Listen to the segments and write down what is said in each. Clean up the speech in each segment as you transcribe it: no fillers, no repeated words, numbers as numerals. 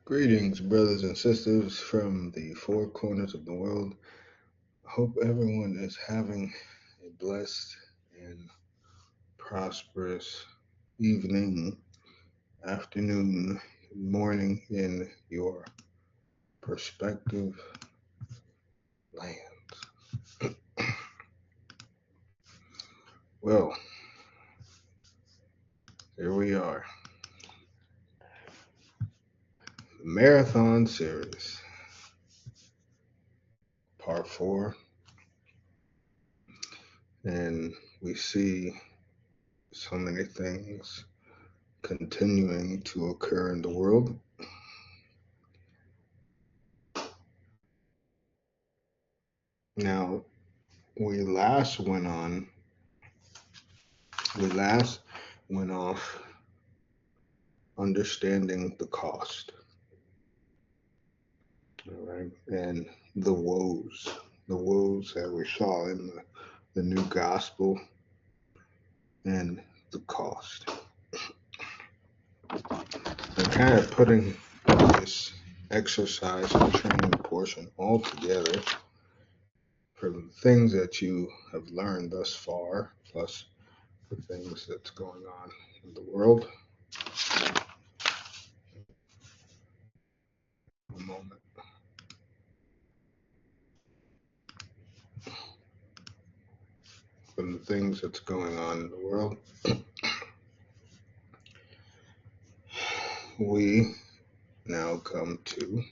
Greetings, brothers and sisters from the four corners of the world. I hope everyone is having a blessed and prosperous evening, afternoon, morning in your perspective lands. Well, here we are. The Marathon Series, Part 4, and we see so many things continuing to occur in the world. Now, we last went on, we last went off understanding the cost, all right, and the woes that we saw in the new gospel and the cost. And kind of putting this exercise and training portion all together for the things that you have learned thus far, plus the things that's going on in the world. A moment. From the things that's going on in the world, we now come to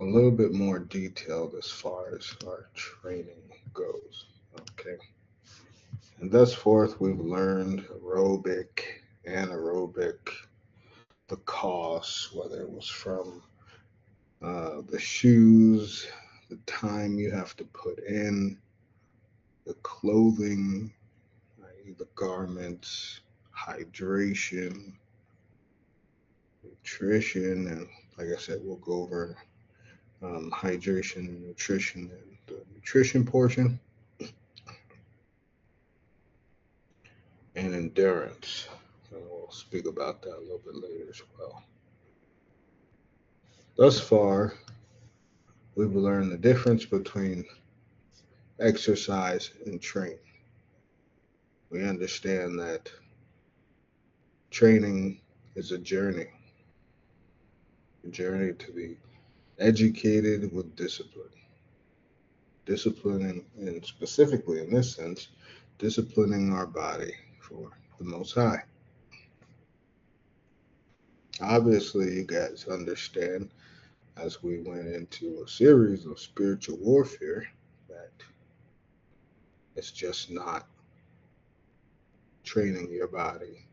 a little bit more detailed as far as our training goes. Okay. And thus forth, we've learned aerobic, anaerobic, the costs, whether it was from the shoes, the time you have to put in, the clothing, i.e., the garments, hydration, nutrition, and like I said, we'll go over hydration and nutrition and the nutrition portion, and endurance. And we'll speak about that a little bit later as well. Thus far, we've learned the difference between exercise and training. We understand that training is a journey to be educated with discipline. Discipline, and specifically in this sense, disciplining our body for the Most High. Obviously, you guys understand as we went into a series of spiritual warfare that it's just not training your body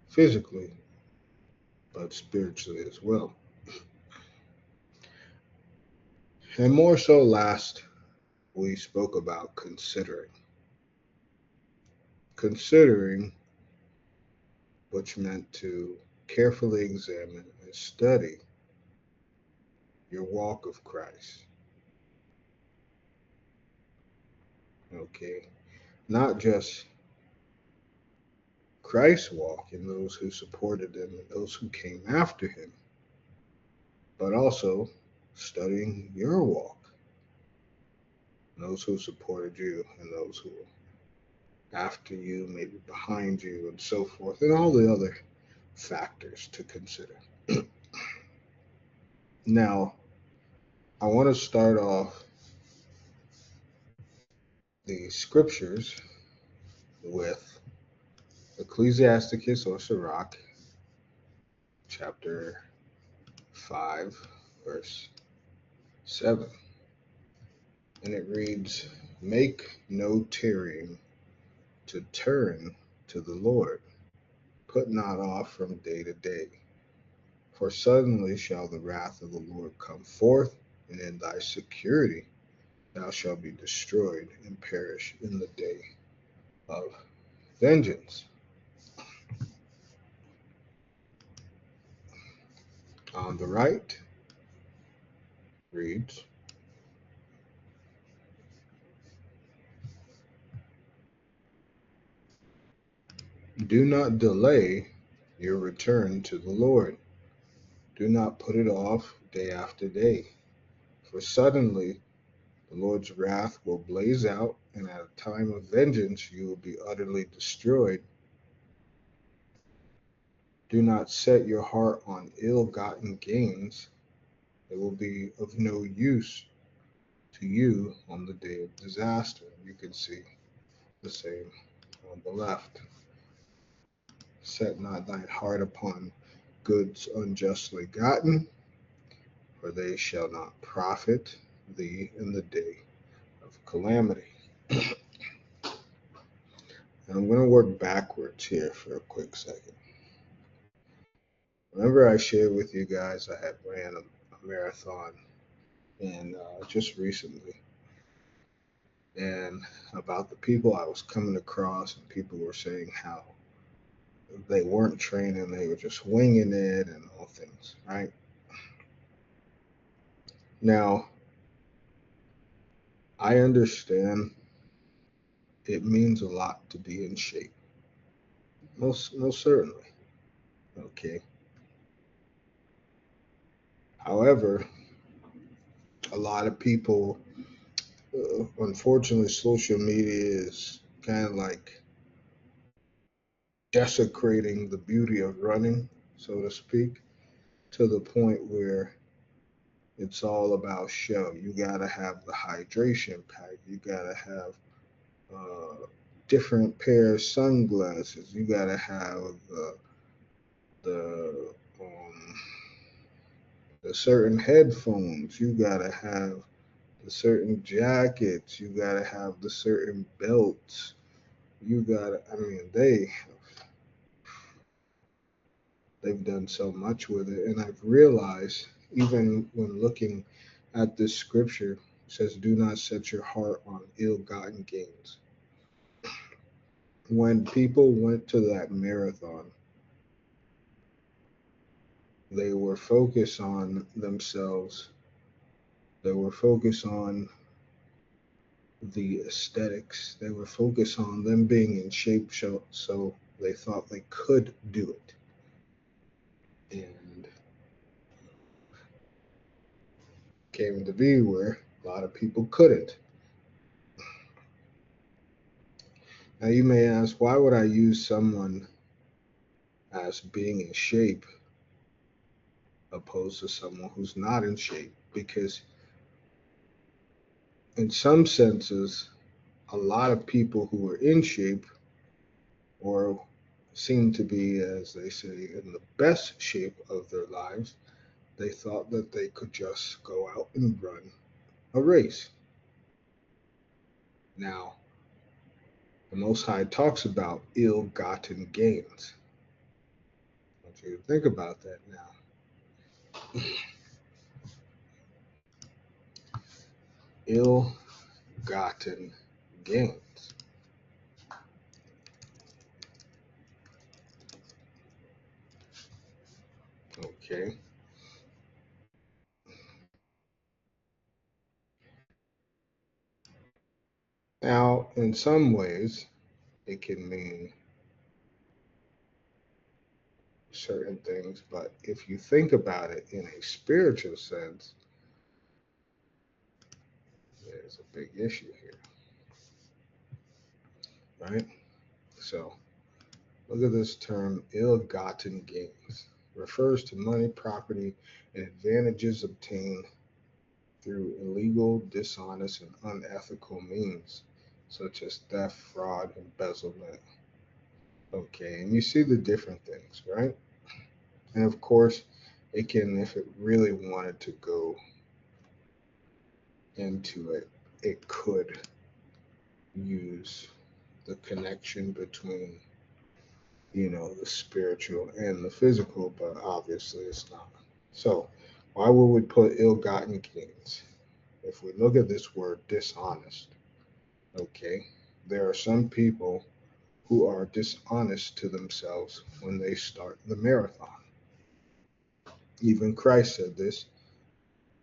physically, but spiritually as well. And more so, last we spoke about considering, which meant to carefully examine and study your walk of Christ. Okay, not just Christ's walk and those who supported him and those who came after him, but also studying your walk, those who supported you and those who were after you, maybe behind you, and so forth, and all the other factors to consider. Now, I want to start off the scriptures with Ecclesiasticus or Sirach, chapter 5, verse 7. And it reads, "Make no tarrying to turn to the Lord. Put not off from day to day. For suddenly shall the wrath of the Lord come forth, and in thy security thou shalt be destroyed and perish in the day of vengeance." On the right reads, "Do not delay your return to the Lord. Do not put it off day after day, for suddenly the Lord's wrath will blaze out, and at a time of vengeance you will be utterly destroyed. Do not set your heart on ill gotten gains. They will be of no use to you on the day of disaster. You can see the same on the left. Set not thine heart upon goods unjustly gotten, for they shall not profit thee in the day of calamity. And I'm going to work backwards here for a quick second. Remember, I shared with you guys I had ran a marathon and just recently, and about the people I was coming across, and people were saying how they weren't training, they were just winging it and all things, right? Now, I understand it means a lot to be in shape. Most certainly. Okay. However, a lot of people, unfortunately, social media is kind of like desecrating the beauty of running, so to speak, to the point where it's all about show. You gotta have the hydration pack. You gotta have different pair of sunglasses. You gotta have the um, the certain headphones. You gotta have the certain jackets. You gotta have the certain belts. You gotta. I mean, they've done so much with it, and I've realized even when looking at this scripture, it says, "Do not set your heart on ill-gotten gains." When people went to that marathon, they were focused on themselves. They were focused on the aesthetics. They were focused on them being in shape, so they thought they could do it. And came to be where a lot of people couldn't. Now you may ask, why would I use someone as being in shape opposed to someone who's not in shape? Because in some senses, a lot of people who are in shape or seem to be, as they say, in the best shape of their lives, they thought that they could just go out and run a race. Now, the Most High talks about ill-gotten gains. I want you to think about that now. Ill-gotten gains. Okay. Now, in some ways, it can mean certain things, but if you think about it in a spiritual sense, there's a big issue here, right? So, look at this term, ill-gotten gains. Refers to money, property, and advantages obtained through illegal, dishonest, and unethical means, such as theft, fraud, embezzlement. Okay, and you see the different things, right? And of course, it can, if it really wanted to go into it, it could use the connection between, the spiritual and the physical, but obviously it's not. So, why would we put ill gotten gains? If we look at this word dishonest, okay, there are some people who are dishonest to themselves when they start the marathon. Even Christ said this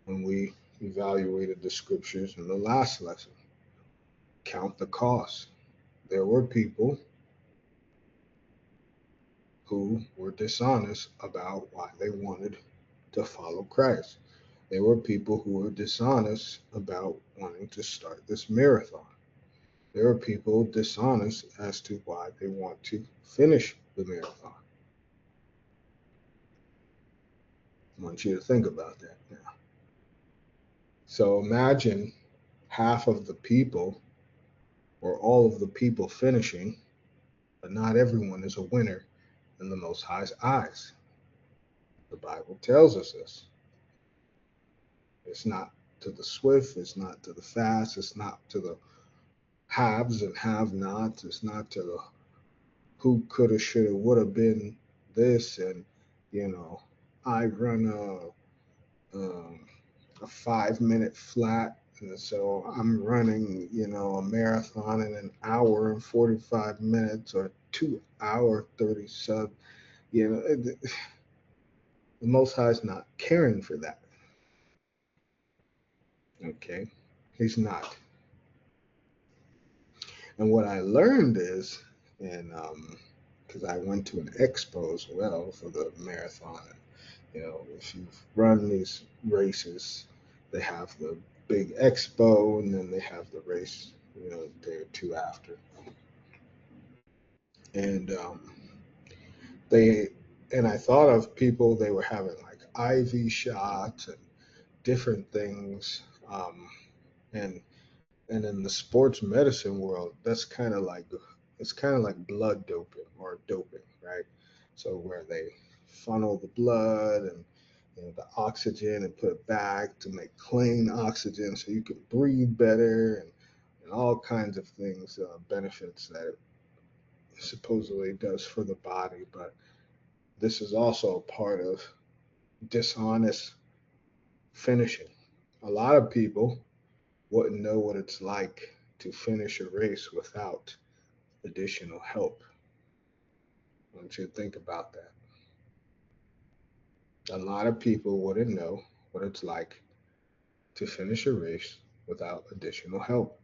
when we evaluated the scriptures in the last lesson. Count the cost. There were people who were dishonest about why they wanted to follow Christ. They were people who were dishonest about wanting to start this marathon. There are people dishonest as to why they want to finish the marathon. I want you to think about that now. So imagine half of the people or all of the people finishing, but not everyone is a winner in the Most High's eyes. The Bible tells us this. It's not to the swift, it's not to the fast, it's not to the haves and have nots, it's not to the who coulda, shoulda, woulda been this, and you know, I run a 5 minute flat, and so I'm running, a marathon in an hour and 45 minutes or 2 hour 30 sub. The Most High is not caring for that. Okay, He's not. And what I learned is, and because I went to an expo as well for the marathon. If you've run these races, they have the big expo and then they have the race, a day or two after. And they, and I thought of people, they were having like IV shots and different things. And and in the sports medicine world, it's kind of like blood doping or doping, right? So where they funnel the blood and the oxygen and put it back to make clean oxygen so you can breathe better and all kinds of things, benefits that it supposedly does for the body. But this is also part of dishonest finishing. A lot of people wouldn't know what it's like to finish a race without additional help. I want you to think about that. A lot of people wouldn't know what it's like to finish a race without additional help.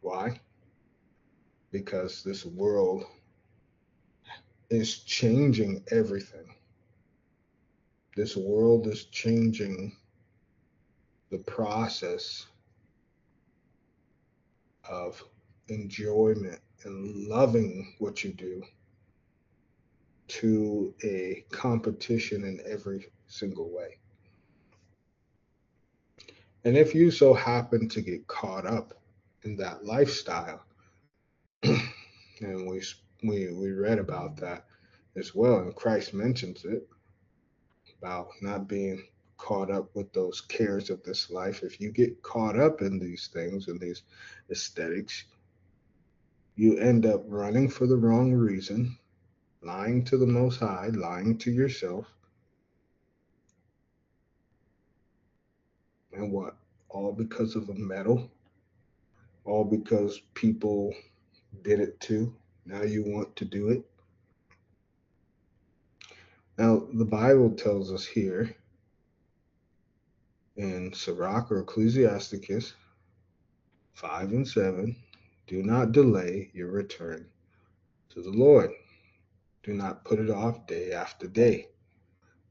Why? Because this world is changing everything. This world is changing the process of enjoyment and loving what you do to a competition in every single way. And if you so happen to get caught up in that lifestyle, and we read about that as well, and Christ mentions it about not being caught up with those cares of this life. If you get caught up in these things and these aesthetics, you end up running for the wrong reason, lying to the Most High, lying to yourself, and what? All because of a medal, all because people did it too. Now you want to do it. Now, the Bible tells us here in Sirach or Ecclesiasticus 5 and 7, do not delay your return to the Lord. Do not put it off day after day,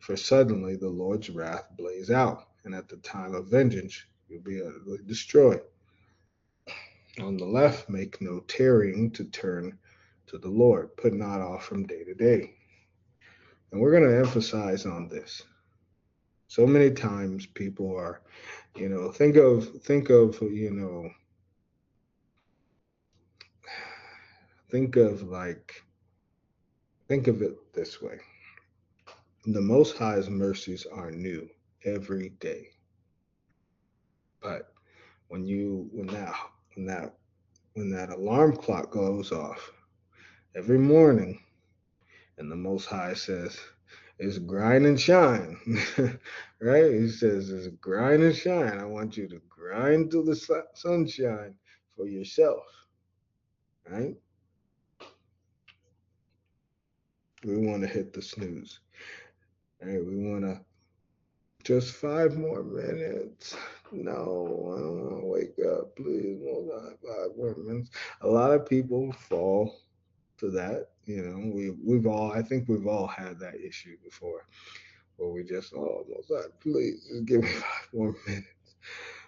for suddenly the Lord's wrath blaze out, and at the time of vengeance you'll be utterly destroyed. On the left, make no tarrying to turn to the Lord. Put not off from day to day. And we're going to emphasize on this. So many times people are, think of, think of like, think of it this way. The Most High's mercies are new every day. But when that alarm clock goes off every morning, and the Most High says, "It's grind and shine," right? He says, "It's grind and shine. I want you to grind till the sunshine for yourself," right? We want to hit the snooze. Right? We want to just 5 more minutes. No, I don't want to wake up. Please, more than 5 more minutes. A lot of people fall to that I think we've all had that issue before, where we just, oh, Mozart, please just give me 5 more minutes,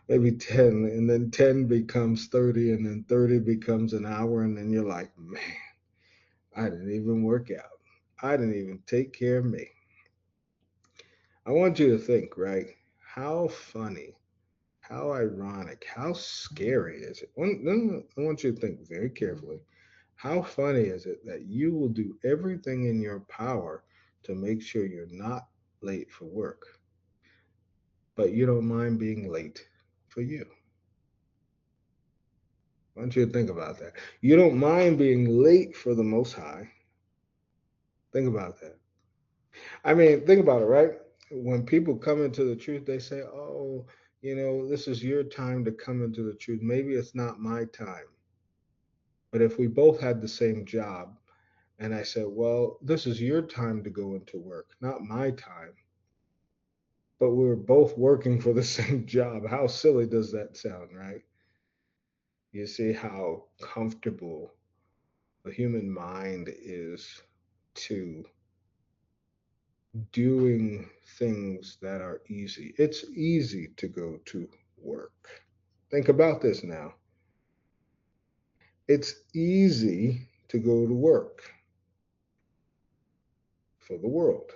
maybe 10, and then 10 becomes 30, and then 30 becomes an hour, and then you're like, man, I didn't even work out. I didn't even take care of me. I want you to think, right? How funny, how ironic, how scary is it? I want you to think very carefully. How funny is it that you will do everything in your power to make sure you're not late for work, but you don't mind being late for you? I want you to think about that. You don't mind being late for the Most High. Think about that. I mean, think about it, right? When people come into the truth, they say, oh, this is your time to come into the truth. Maybe it's not my time. But if we both had the same job, and I said, well, this is your time to go into work, not my time, but we were both working for the same job, how silly does that sound, right? You see how comfortable the human mind is to doing things that are easy. It's easy to go to work. Think about this now. It's easy to go to work for the world.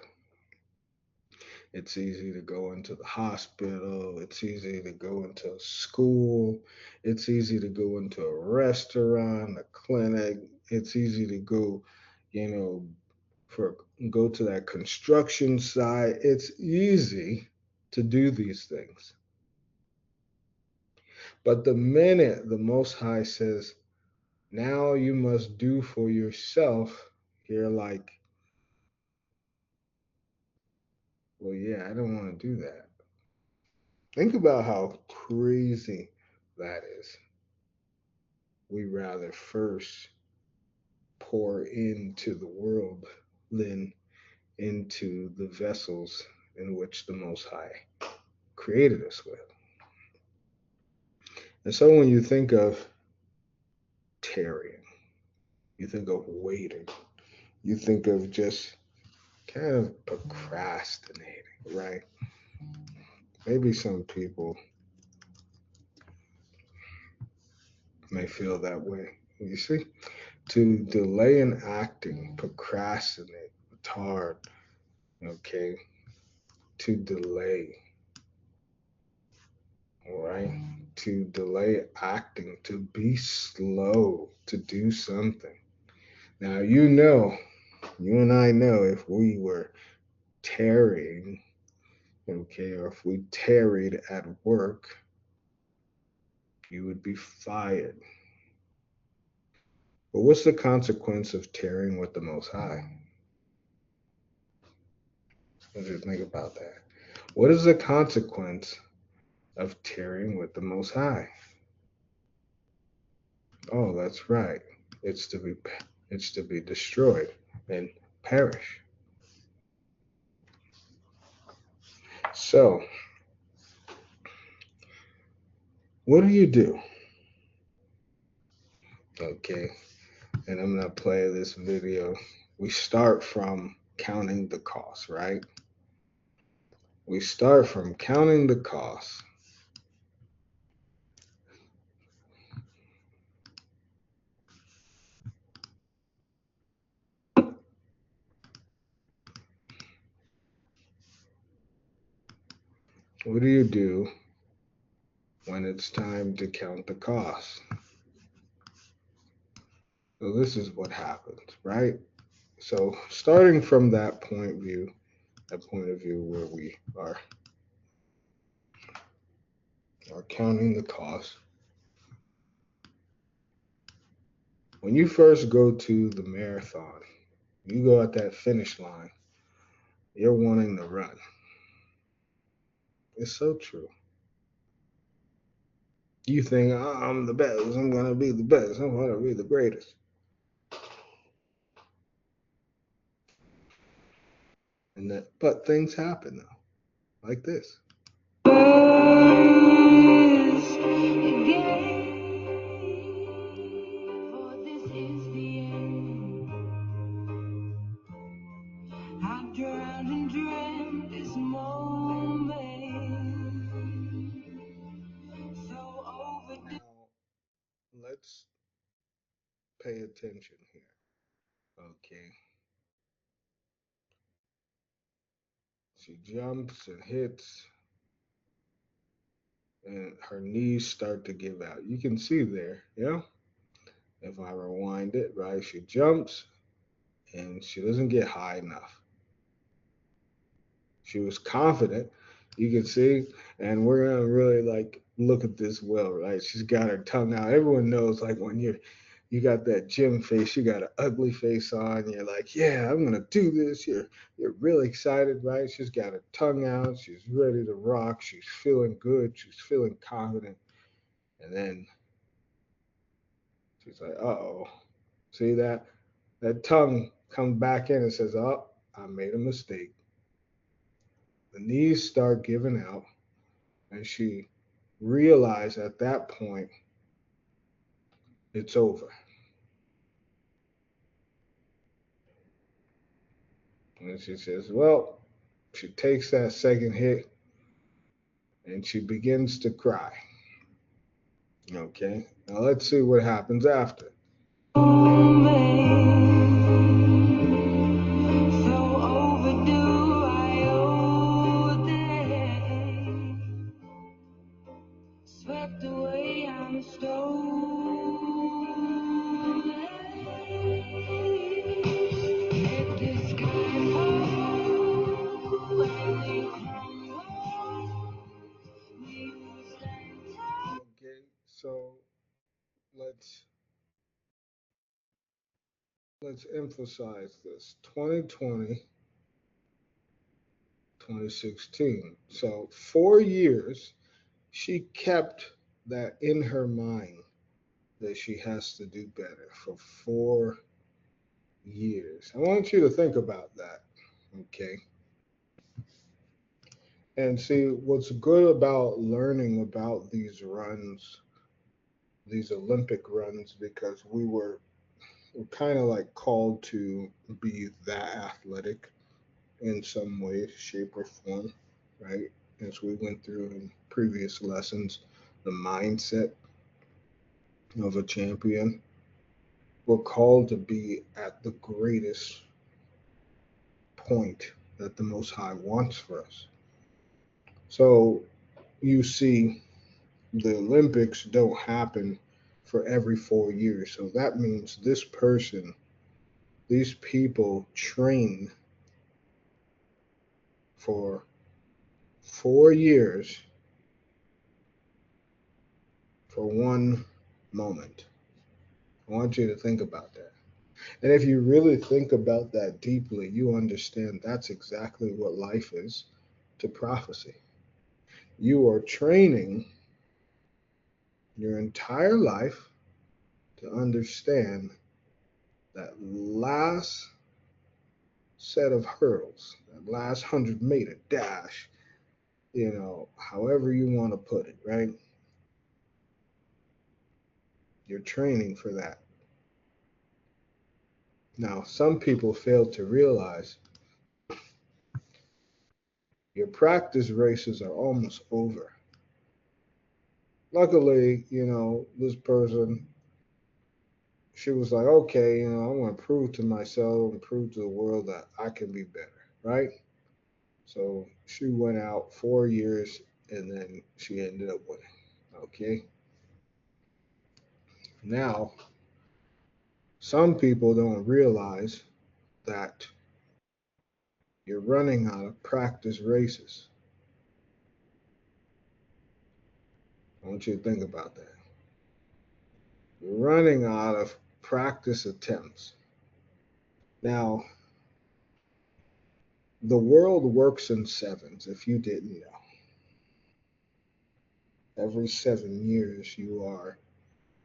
It's easy to go into the hospital. It's easy to go into school. It's easy to go into a restaurant, a clinic. It's easy to go, you know, for go to that construction site. It's easy to do these things. But the minute the Most High says, now you must do for yourself, you're like, well, yeah, I don't want to do that. Think about how crazy that is. We rather first pour into the world than into the vessels in which the Most High created us with. And so when you think of tarrying, you think of waiting, you think of just kind of procrastinating, right? Maybe some people may feel that way. You see, to delay in acting, procrastinate, retard, okay, to delay, all right, to delay acting, to be slow, to do something. Now, you and I know if we were tarrying, okay, or if we tarried at work, you would be fired. But what's the consequence of tarrying with the Most High? Let's just think about that. What is the consequence of tarrying with the Most High? Oh, that's right. It's to be it's to be destroyed and perish. So, what do you do? Okay, and I'm gonna play this video. We start from counting the cost, right? We start from counting the cost. What do you do when it's time to count the cost? So this is what happens, right? So starting from that point of view where we are counting the cost. When you first go to the marathon, you go at that finish line, you're wanting to run. It's so true. You think, oh, I'm the best, I'm gonna be the best, I'm gonna be the greatest. But things happen though, like this. Now, let's pay attention here. Okay. She jumps and hits, and her knees start to give out. You can see there, yeah? If I rewind it, right? She jumps and she doesn't get high enough. She was confident, you can see, and we're gonna really like look at this well, right? She's got her tongue out. Everyone knows like when you got that gym face, you got an ugly face on, you're like, yeah, I'm gonna do this. You're really excited, right? She's got her tongue out, she's ready to rock, she's feeling good, she's feeling confident, and then she's like, uh-oh. See that? That tongue comes back in and says, oh, I made a mistake. The knees start giving out, and she realized at that point it's over. And she says, well, she takes that second hit and she begins to cry. Okay, now let's see what happens after. Okay, so let's let's emphasize this. 2020, 2016. So 4 years she kept that in her mind that she has to do better for 4 years. I want you to think about that. Okay. And see what's good about learning about these runs, these Olympic runs, because we're kind of like called to be that athletic in some way, shape, or form, right? As we went through in previous lessons, the mindset of a champion. We're called to be at the greatest point that the Most High wants for us. So you see, the Olympics don't happen for every 4 years. So that means this person, these people train for 4 years for one moment. I want you to think about that. And if you really think about that deeply, you understand that's exactly what life is to prophecy. You are training your entire life to understand that last set of hurdles, that last 100-meter dash, however you want to put it, right? You're training for that. Now, some people fail to realize your practice races are almost over. Luckily, this person, she was like, okay, I'm going to prove to myself and prove to the world that I can be better, right? So she went out 4 years and then she ended up winning. Okay. Now, some people don't realize that you're running out of practice races. I want you to think about that. You're running out of practice attempts. Now, the world works in sevens, if you didn't know. Every 7 years, you are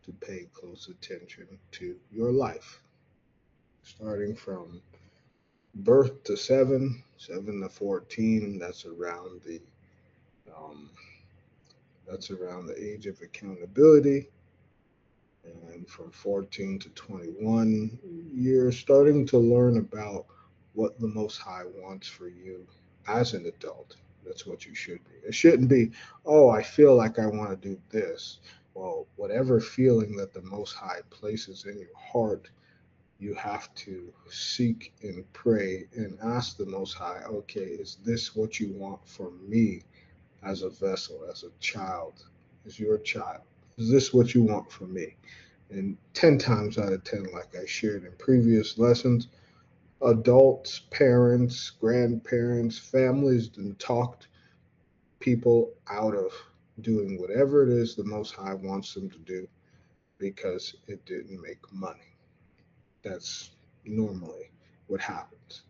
to pay close attention to your life, starting from birth to 7, 7 to 14. Um, that's around the age of accountability, and from 14 to 21, you're starting to learn about what the Most High wants for you as an adult. That's what you should be. It shouldn't be, oh, I feel like I want to do this. Well, whatever feeling that the Most High places in your heart, you have to seek and pray and ask the Most High, okay, is this what you want from me as a vessel, as a child, as your child? Is this what you want from me? And 10 times out of 10, like I shared in previous lessons, adults, parents, grandparents, families, and talked people out of doing whatever it is the Most High wants them to do because it didn't make money. That's normally what happens.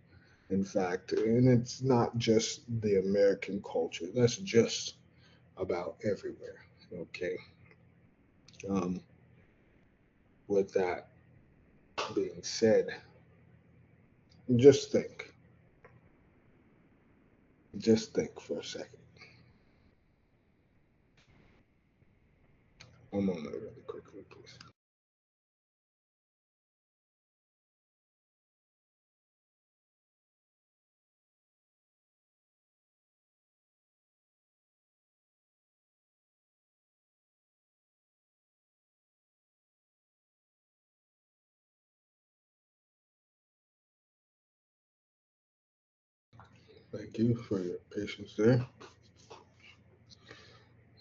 In fact, and it's not just the American culture, that's just about everywhere. Okay. Um, with that being said, just think. Just think for a second. One moment, really quickly, please. Thank you for your patience there.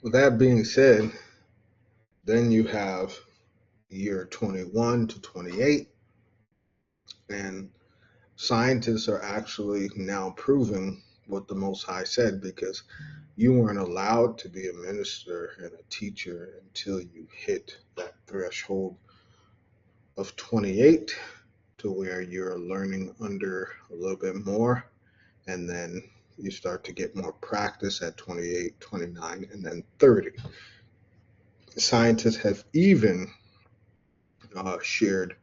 With that being said, then you have year 21 to 28, and scientists are actually now proving what the Most High said because you weren't allowed to be a minister and a teacher until you hit that threshold of 28 to where you're learning under a little bit more, and then you start to get more practice at 28, 29, and then 30. Scientists have even shared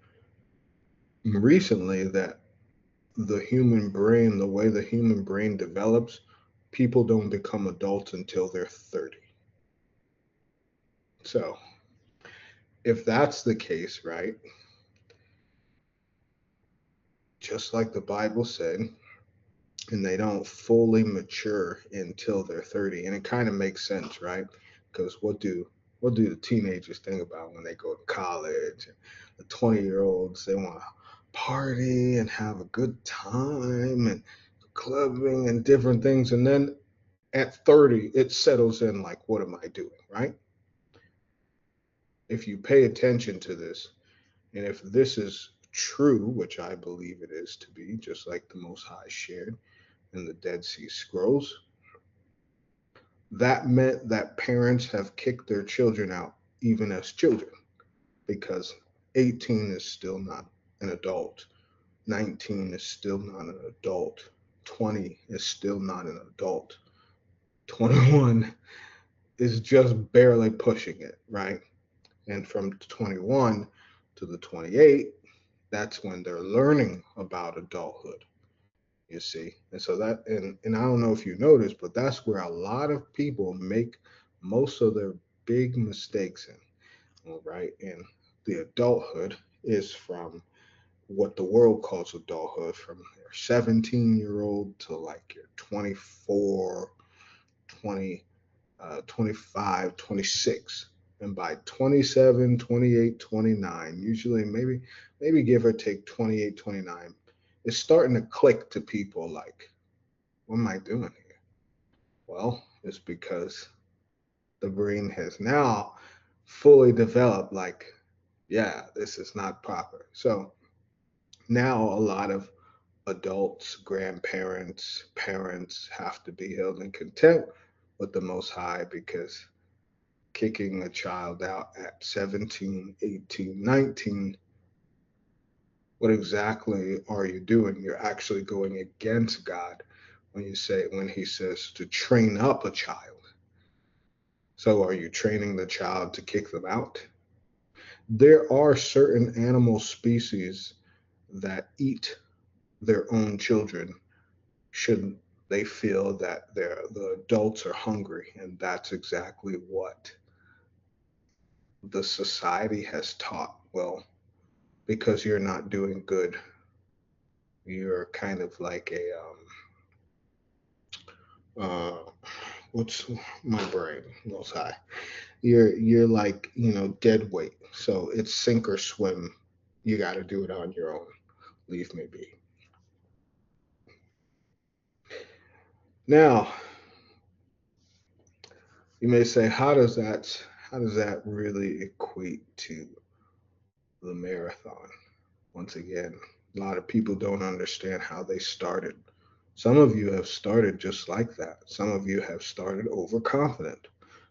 recently that the human brain, the way the human brain develops, people don't become adults until they're 30. So, if that's the case, right, just like the Bible said, and they don't fully mature until they're 30, and it kind of makes sense, right? Because what do the teenagers think about when they go to college? The 20-year-olds, they want to party and have a good time and clubbing and different things, and then at 30, it settles in like, what am I doing, right? If you pay attention to this, and if this is true, which I believe it is to be, just like the Most High shared in the Dead Sea Scrolls, that meant that parents have kicked their children out even as children because 18 is still not an adult, 19 is still not an adult, 20 is still not an adult, 21 is just barely pushing it, right? And from 21 to the 28, that's when they're learning about adulthood, you see. And so and I don't know if you noticed, but that's where a lot of people make most of their big mistakes in, all right? And the adulthood is from what the world calls adulthood, from your 17-year-old to like your 24, 20, 25, 26. And by 27, 28, 29, usually maybe give or take 28, 29, it's starting to click to people like, what am I doing here? Well, it's because the brain has now fully developed like, yeah, this is not proper. So now a lot of adults, grandparents, parents have to be held in contempt with the Most High because kicking a child out at 17, 18, 19, what exactly are you doing? You're actually going against God when he says to train up a child. So are you training the child to kick them out? There are certain animal species that eat their own children should they feel that the adults are hungry, and that's exactly what the society has taught. Well, because you're not doing good You're kind of like a what's my brain goes high. You're like, dead weight. So it's sink or swim. You got to do it on your own. Leave me be. Now, you may say, how does that really equate to the marathon? Once again, a lot of people don't understand how they started. Some of you have started just like that. Some of you have started overconfident.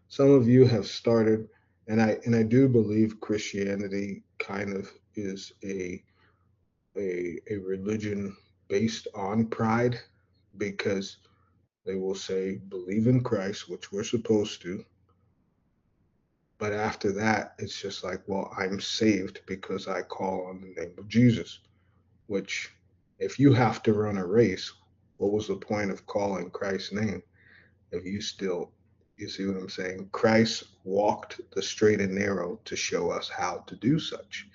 Some of you have started, and I do believe Christianity kind of is a religion based on pride, because they will say believe in Christ, which we're supposed to, but after that it's just like, well, I'm saved because I call on the name of Jesus. Which, if you have to run a race, what was the point of calling Christ's name if you see what I'm saying? Christ walked the straight and narrow to show us how to do such.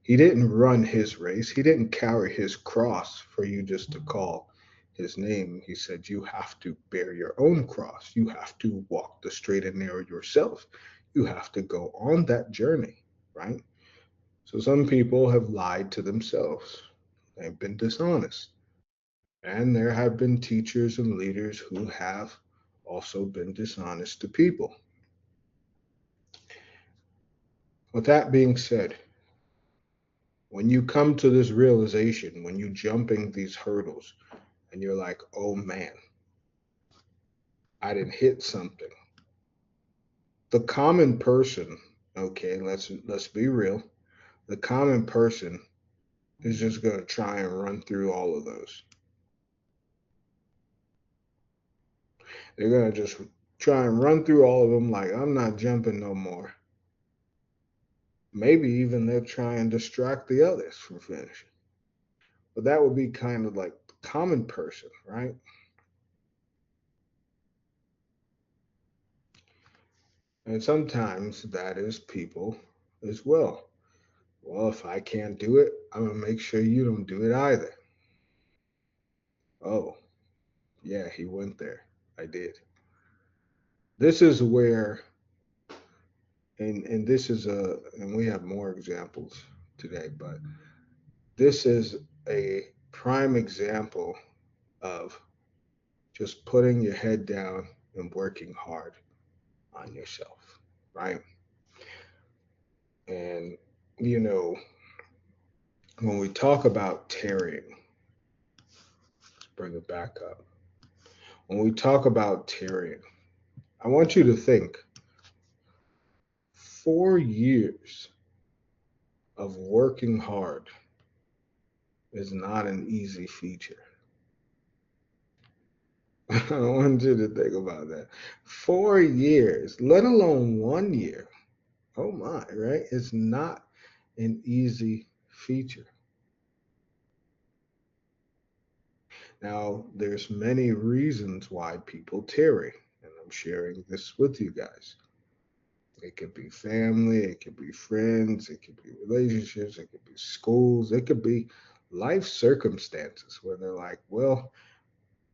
He didn't run his race, he didn't carry his cross for you just to call his name. He said you have to bear your own cross, you have to walk the straight and narrow yourself, you have to go on that journey, right? So some people have lied to themselves, they've been dishonest. And there have been teachers and leaders who have also been dishonest to people. With that being said, when you come to this realization, when you jumping these hurdles and you're like, oh man, I didn't hit something. The common person, okay, let's be real. The common person is just gonna try and run through all of those. They're gonna just try and run through all of them like, I'm not jumping no more. Maybe even they'll try and distract the others from finishing. But that would be kind of like the common person, right? And sometimes that is people as well. Well, if I can't do it, I'm going to make sure you don't do it either. Oh, yeah, he went there. I did. This is where, and this is and we have more examples today, but this is a prime example of just putting your head down and working hard on yourself, right? And, you know, when we talk about tarrying, let's bring it back up. When we talk about tarrying, I want you to think 4 years of working hard is not an easy feature. I want you to think about that. 4 years, let alone 1 year. Oh my, right? It's not an easy feature. Now, there's many reasons why people tarry, and I'm sharing this with you guys. It could be family, it could be friends, it could be relationships, it could be schools, it could be life circumstances where they're like, well,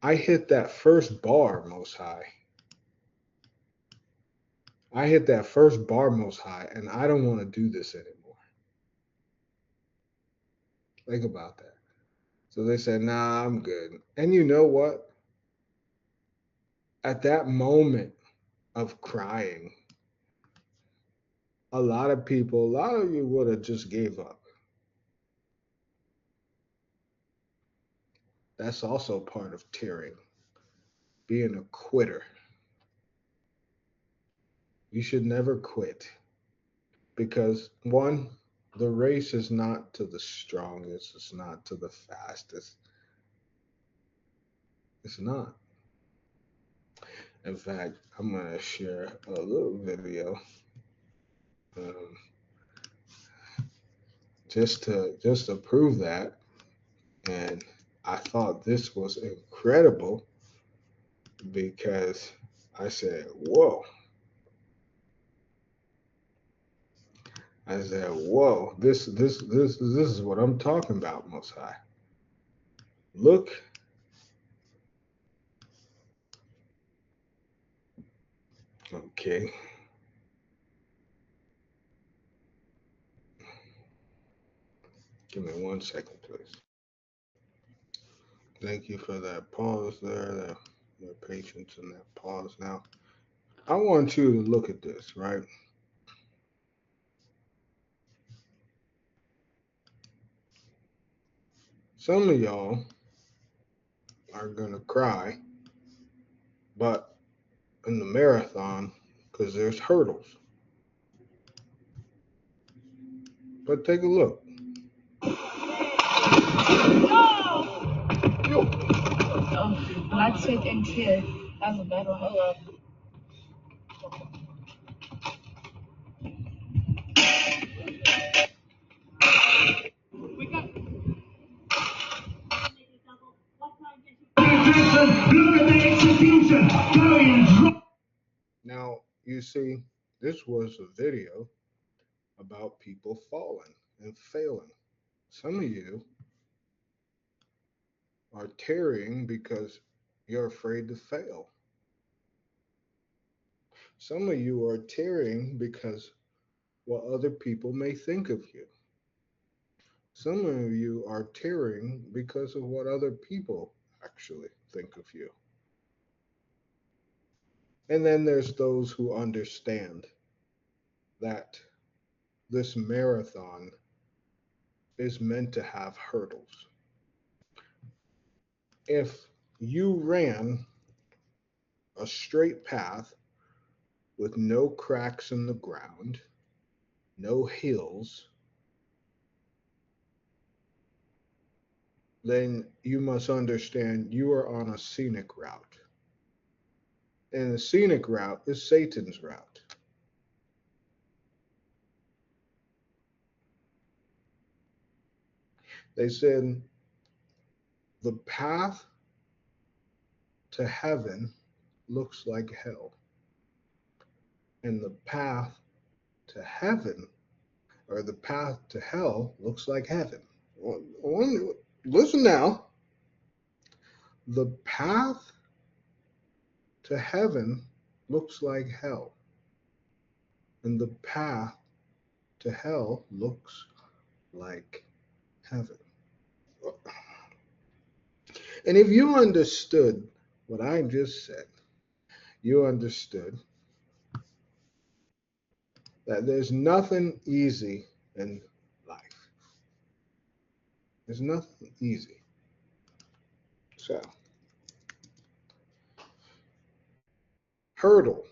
I hit that first bar most high. I hit that first bar most high, and I don't want to do this anymore. Think about that. So they said, nah, I'm good. And you know what? At that moment of crying, a lot of you would have just gave up. That's also part of tearing, being a quitter. You should never quit because, one, the race is not to the strongest, it's not to the fastest. It's not. In fact, I'm going to share a little video um, just to prove that. And I thought this was incredible because I said, "Whoa." I said, "Whoa, this is what I'm talking about, Most High." Look. Okay. Give me 1 second, please. Thank you for that pause there, your patience and that pause. Now, I want you to look at this, right? Some of y'all are going to cry, but in the marathon, because there's hurdles. But take a look. Oh, bloodshed and tears. That was a bad one. Oh, Now, you see, this was a video about people falling and failing. Some of you are tearing because you're afraid to fail. Some of you are tearing because what other people may think of you. Some of you are tearing because of what other people actually think of you. And then there's those who understand that this marathon is meant to have hurdles. If you ran a straight path with no cracks in the ground, no hills, then you must understand you are on a scenic route. And the scenic route is Satan's route. They said the path to heaven looks like hell, and the path to heaven or the path to hell looks like heaven. Listen now. The path to heaven looks like hell, and the path to hell looks like heaven. And if you understood what I just said, you understood that there's nothing easy in life. There's nothing easy. So, hurdle,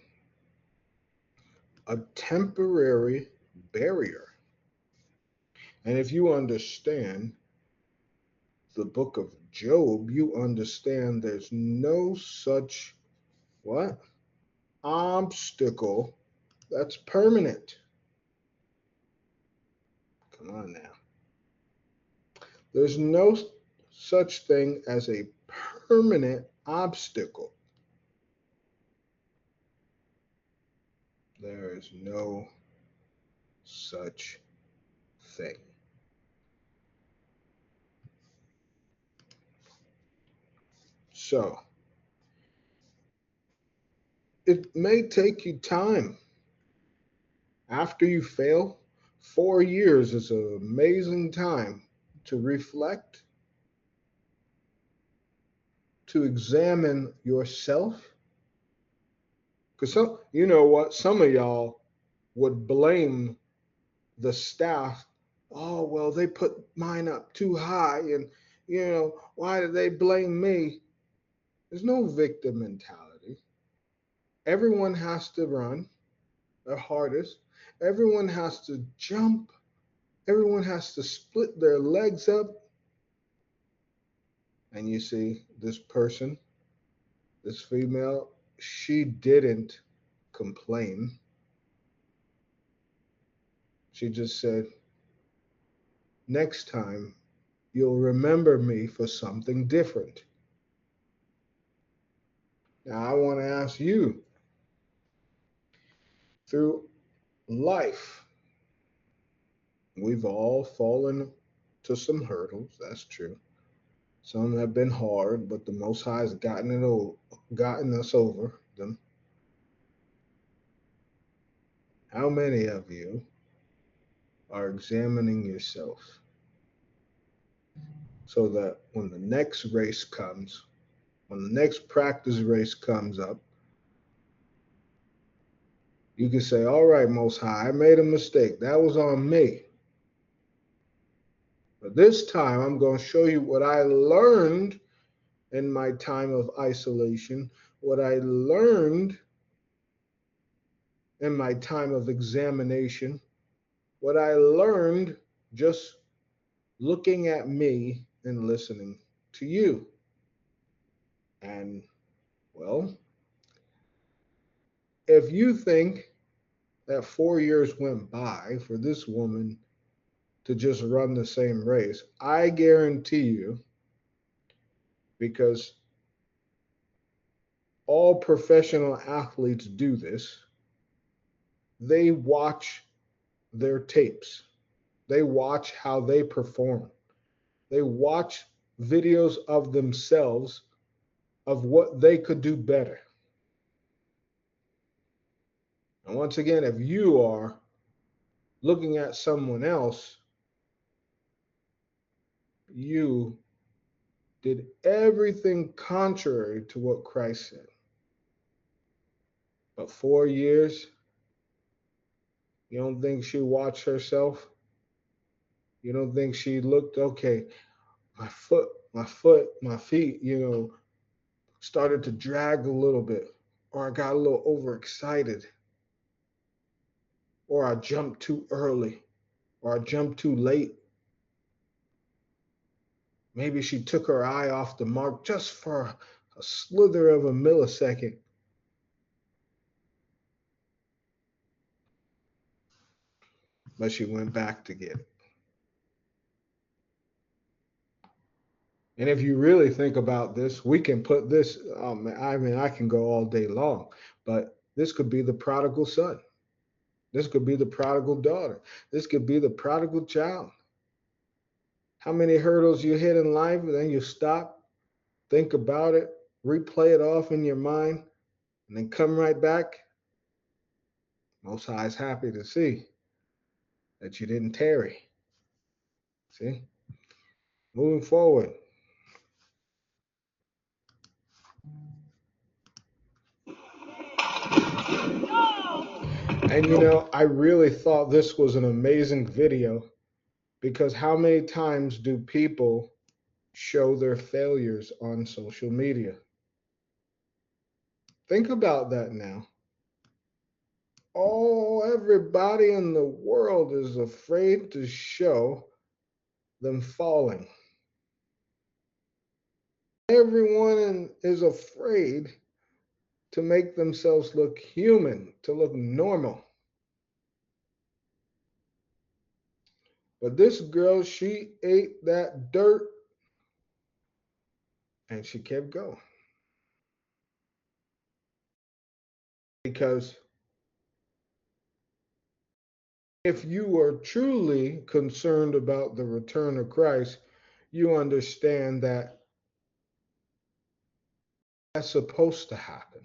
a temporary barrier. And if you understand the book of Job, you understand there's no such what? Obstacle that's permanent. Come on now. There's no such thing as a permanent obstacle. There is no such thing. So, it may take you time after you fail. 4 years is an amazing time to reflect, to examine yourself. Because you know what? Some of y'all would blame the staff. Oh, well, they put mine up too high, and why did they blame me? There's no victim mentality. Everyone has to run their hardest. Everyone has to jump. Everyone has to split their legs up. And you see, this person, this female, she didn't complain. She just said, next time, you'll remember me for something different. Now, I want to ask you, through life, we've all fallen to some hurdles, that's true. Some have been hard, but the Most High has gotten us over them. How many of you are examining yourself so that when the next race comes, when the next practice race comes up, you can say, all right, Most High, I made a mistake. That was on me. But this time I'm going to show you what I learned in my time of isolation, what I learned in my time of examination, what I learned just looking at me and listening to you. And, well, if you think that 4 years went by for this woman to just run the same race, I guarantee you, because all professional athletes do this, they watch their tapes. They watch how they perform. They watch videos of themselves of what they could do better. And once again, if you are looking at someone else, you did everything contrary to what Christ said. But 4 years, you don't think she watched herself? You don't think she looked, okay, my feet, started to drag a little bit, or I got a little overexcited, or I jumped too early, or I jumped too late. Maybe she took her eye off the mark just for a slither of a millisecond. But she went back to get it. And if you really think about this, we can put this, I can go all day long, but this could be the prodigal son. This could be the prodigal daughter. This could be the prodigal child. How many hurdles you hit in life, and then you stop, think about it, replay it off in your mind, and then come right back? Most High is happy to see that you didn't tarry. See? Moving forward. And I really thought this was an amazing video, because how many times do people show their failures on social media? Think about that now. Everybody in the world is afraid to show them falling. Everyone is afraid to make themselves look human, to look normal. But this girl, she ate that dirt and she kept going. Because if you are truly concerned about the return of Christ, you understand that that's supposed to happen.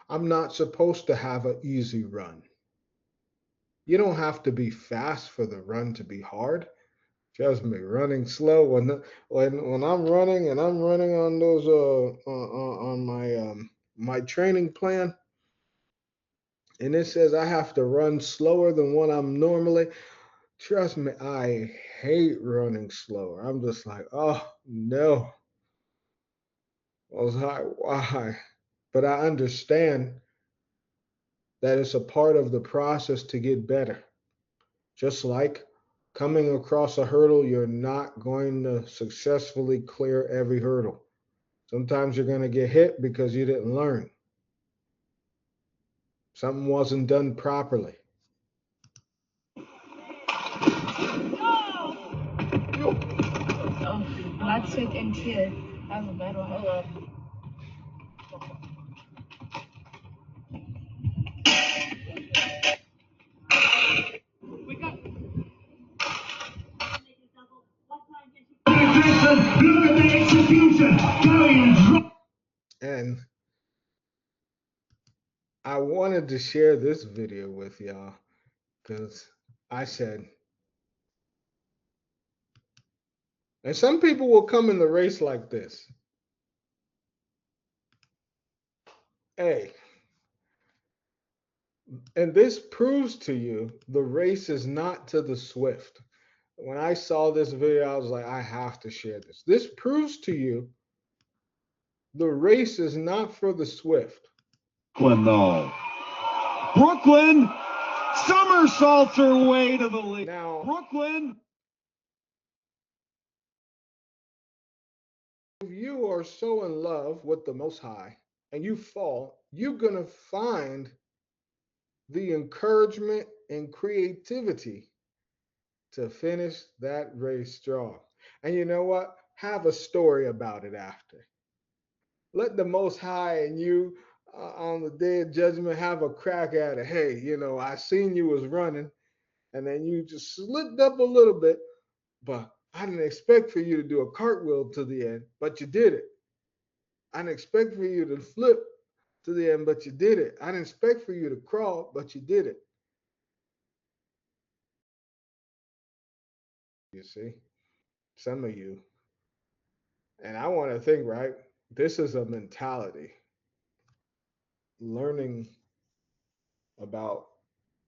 I'm not supposed to have an easy run. You don't have to be fast for the run to be hard. Trust me, running slow when I'm running and I'm running on those on my training plan, and it says I have to run slower than what I'm normally. Trust me, I hate running slower. I'm just like, oh no. Why? But I understand that it's a part of the process to get better. Just like coming across a hurdle, you're not going to successfully clear every hurdle. Sometimes you're going to get hit because you didn't learn. Something wasn't done properly. Oh, Black Sick and Kid. That was a bad one. Hold up. And I wanted to share this video with y'all because I said, and some people will come in the race like this. Hey, and this proves to you the race is not to the swift. When I saw this video, I was like, I have to share this. This proves to you the race is not for the swift. Brooklyn, though. Brooklyn somersaults her way to the lead. Now, Brooklyn. if you are so in love with the Most High and you fall, you're going to find the encouragement and creativity to finish that race strong. And you know what? Have a story about it after. Let the Most High and you on the day of judgment have a crack at it. Hey, I seen you was running and then you just slipped up a little bit, but I didn't expect for you to do a cartwheel to the end, but you did it. I didn't expect for you to flip to the end, but you did it. I didn't expect for you to crawl, but you did it. You see, some of you, and I want to think, right? This is a mentality. Learning about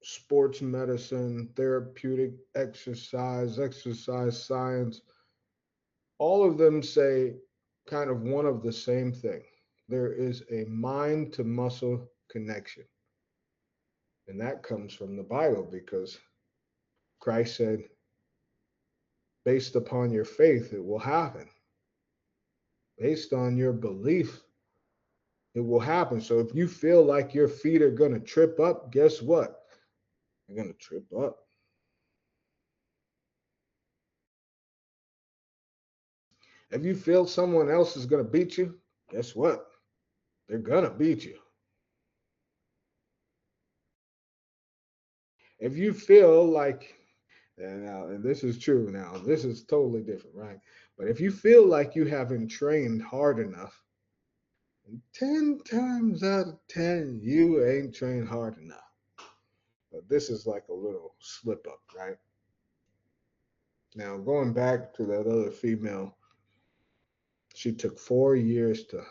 sports medicine, therapeutic exercise science, all of them say kind of one of the same thing. There is a mind to muscle connection. And that comes from the Bible because Christ said, based upon your faith, it will happen. Based on your belief, it will happen. So if you feel like your feet are going to trip up, guess what? They're going to trip up. If you feel someone else is going to beat you, guess what? They're going to beat you. If you feel like, and this is true now, this is totally different, right? But if you feel like you haven't trained hard enough, 10 times out of 10, you ain't trained hard enough. But this is like a little slip up, right? Now, going back to that other female, she took 4 years to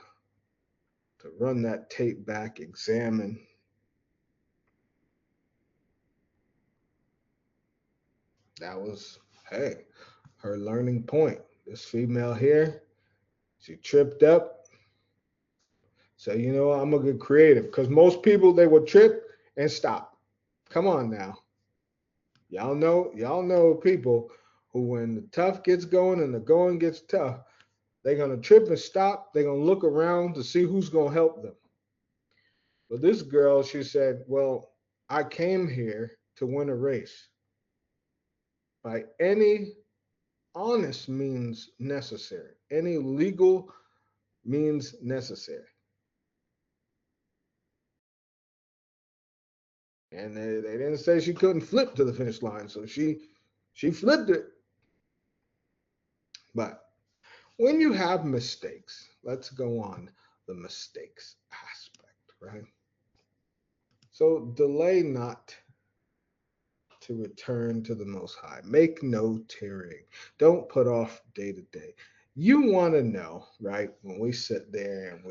run that tape back, examine. That was, hey, her learning point. This female here, she tripped up. So, I'm going to get creative because most people, they would trip and stop. Come on now. Y'all know people who, when the tough gets going and the going gets tough, they're going to trip and stop. They're going to look around to see who's going to help them. But this girl, she said, well, I came here to win a race by any honest means necessary, any legal means necessary. And they didn't say she couldn't flip to the finish line, so she flipped it. But when you have mistakes, let's go on the mistakes aspect, right? So delay not to return to the Most High. Make no tarrying. Don't put off day to day. You want to know, right? When we sit there and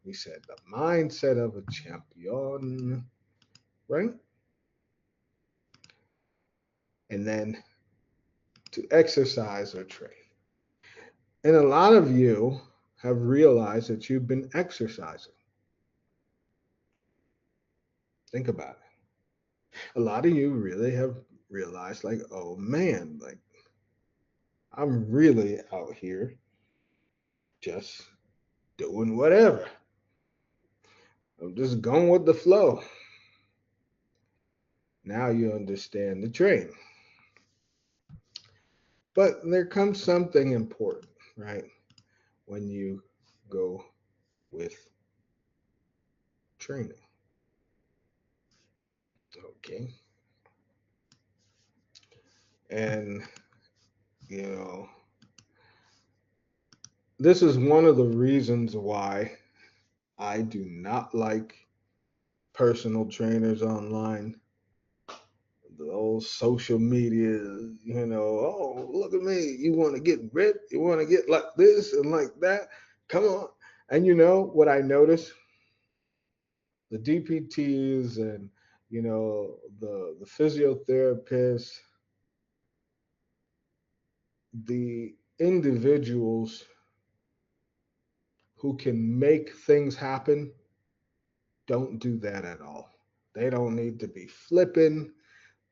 we said the mindset of a champion, right? And then to exercise or train. And a lot of you have realized that you've been exercising. Think about it. A lot of you really have realized, like, oh man, like I'm really out here just doing whatever. I'm just going with the flow. Now you understand the train. But there comes something important, right? When you go with training. Okay. And, you know, this is one of the reasons why I do not like personal trainers online. The old social media, oh, look at me. You want to get ripped? You want to get like this and like that? Come on. And you know what I noticed? The DPTs and the physiotherapists, the individuals who can make things happen don't do that at all. They don't need to be flipping.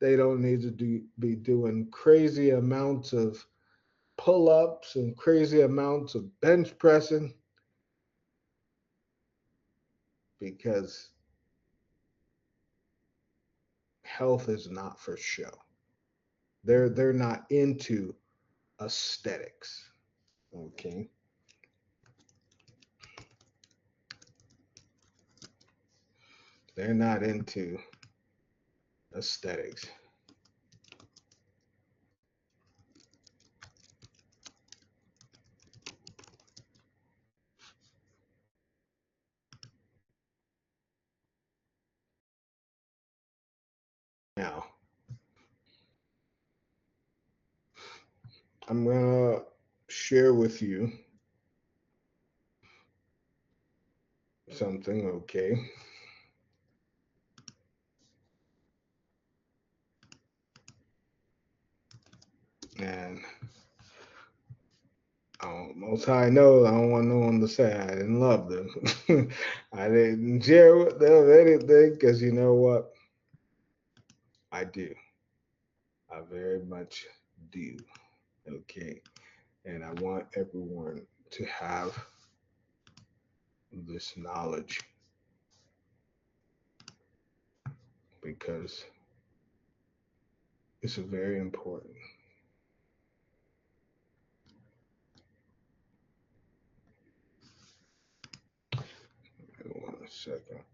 They don't need to be doing crazy amounts of pull ups and crazy amounts of bench pressing because health is not for show. They're not into aesthetics. Okay. They're not into aesthetics. Now, I'm gonna share with you something, okay? And most high knows I don't want no one to say I didn't love them. I didn't share with them anything because you know what? I do. I very much do. Okay. And I want everyone to have this knowledge because it's very important. One second.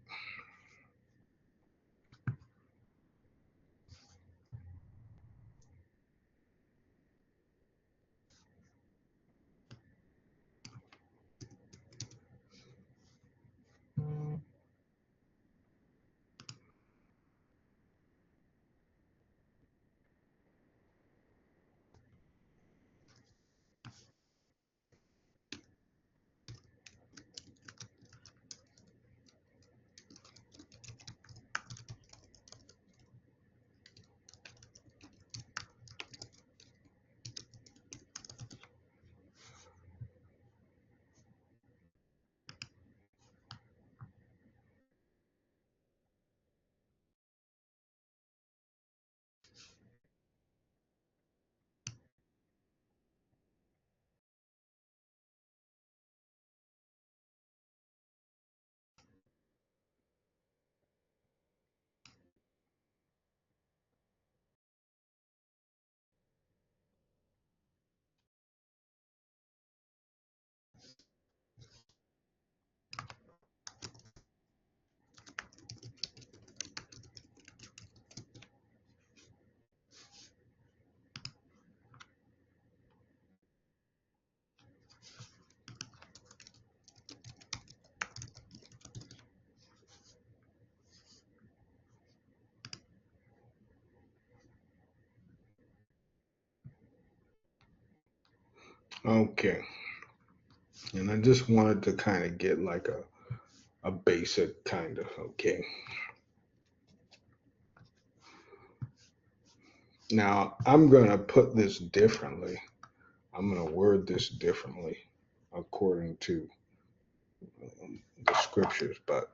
Okay. And I just wanted to kind of get like a basic kind of, okay. Now, I'm going to put this differently. I'm going to word this differently according to the scriptures, but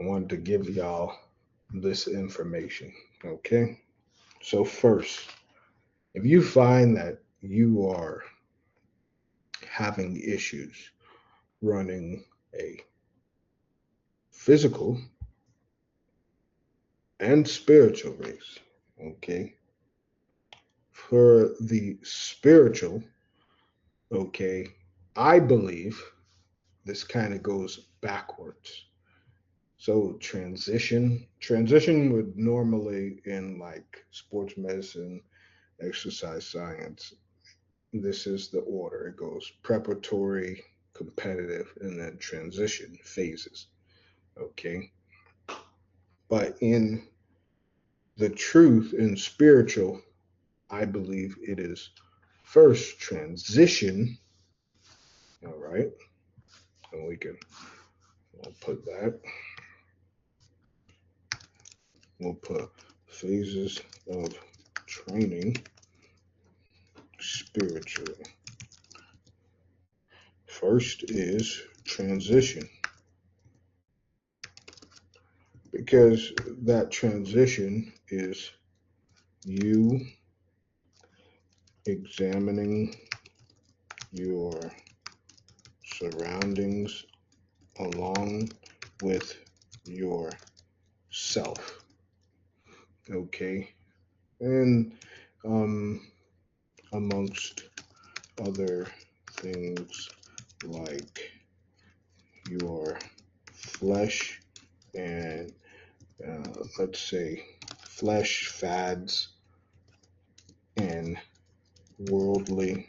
I wanted to give y'all this information, okay? So, first, if you find that you are having issues running a physical and spiritual race, okay? For the spiritual, okay, I believe this kind of goes backwards. So transition would normally in like sports medicine, exercise science. This is the order. It goes preparatory, competitive, and then transition phases. Okay. But in the truth in spiritual, I believe it is first transition. All right. And we'll put that. We'll put phases of training spiritually. First is transition, because that transition is you examining your surroundings along with yourself. Okay. And amongst other things like your flesh and let's say flesh fads and worldly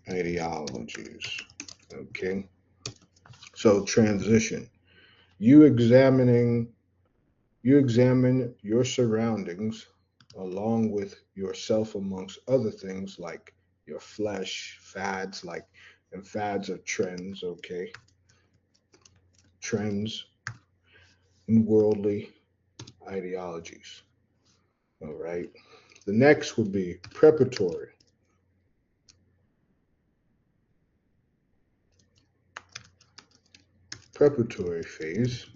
ideologies. Okay. So transition. You examine your surroundings along with yourself amongst other things like your flesh fads, and fads are trends. Okay. Trends and worldly ideologies. All right. The next would be preparatory. Preparatory phase.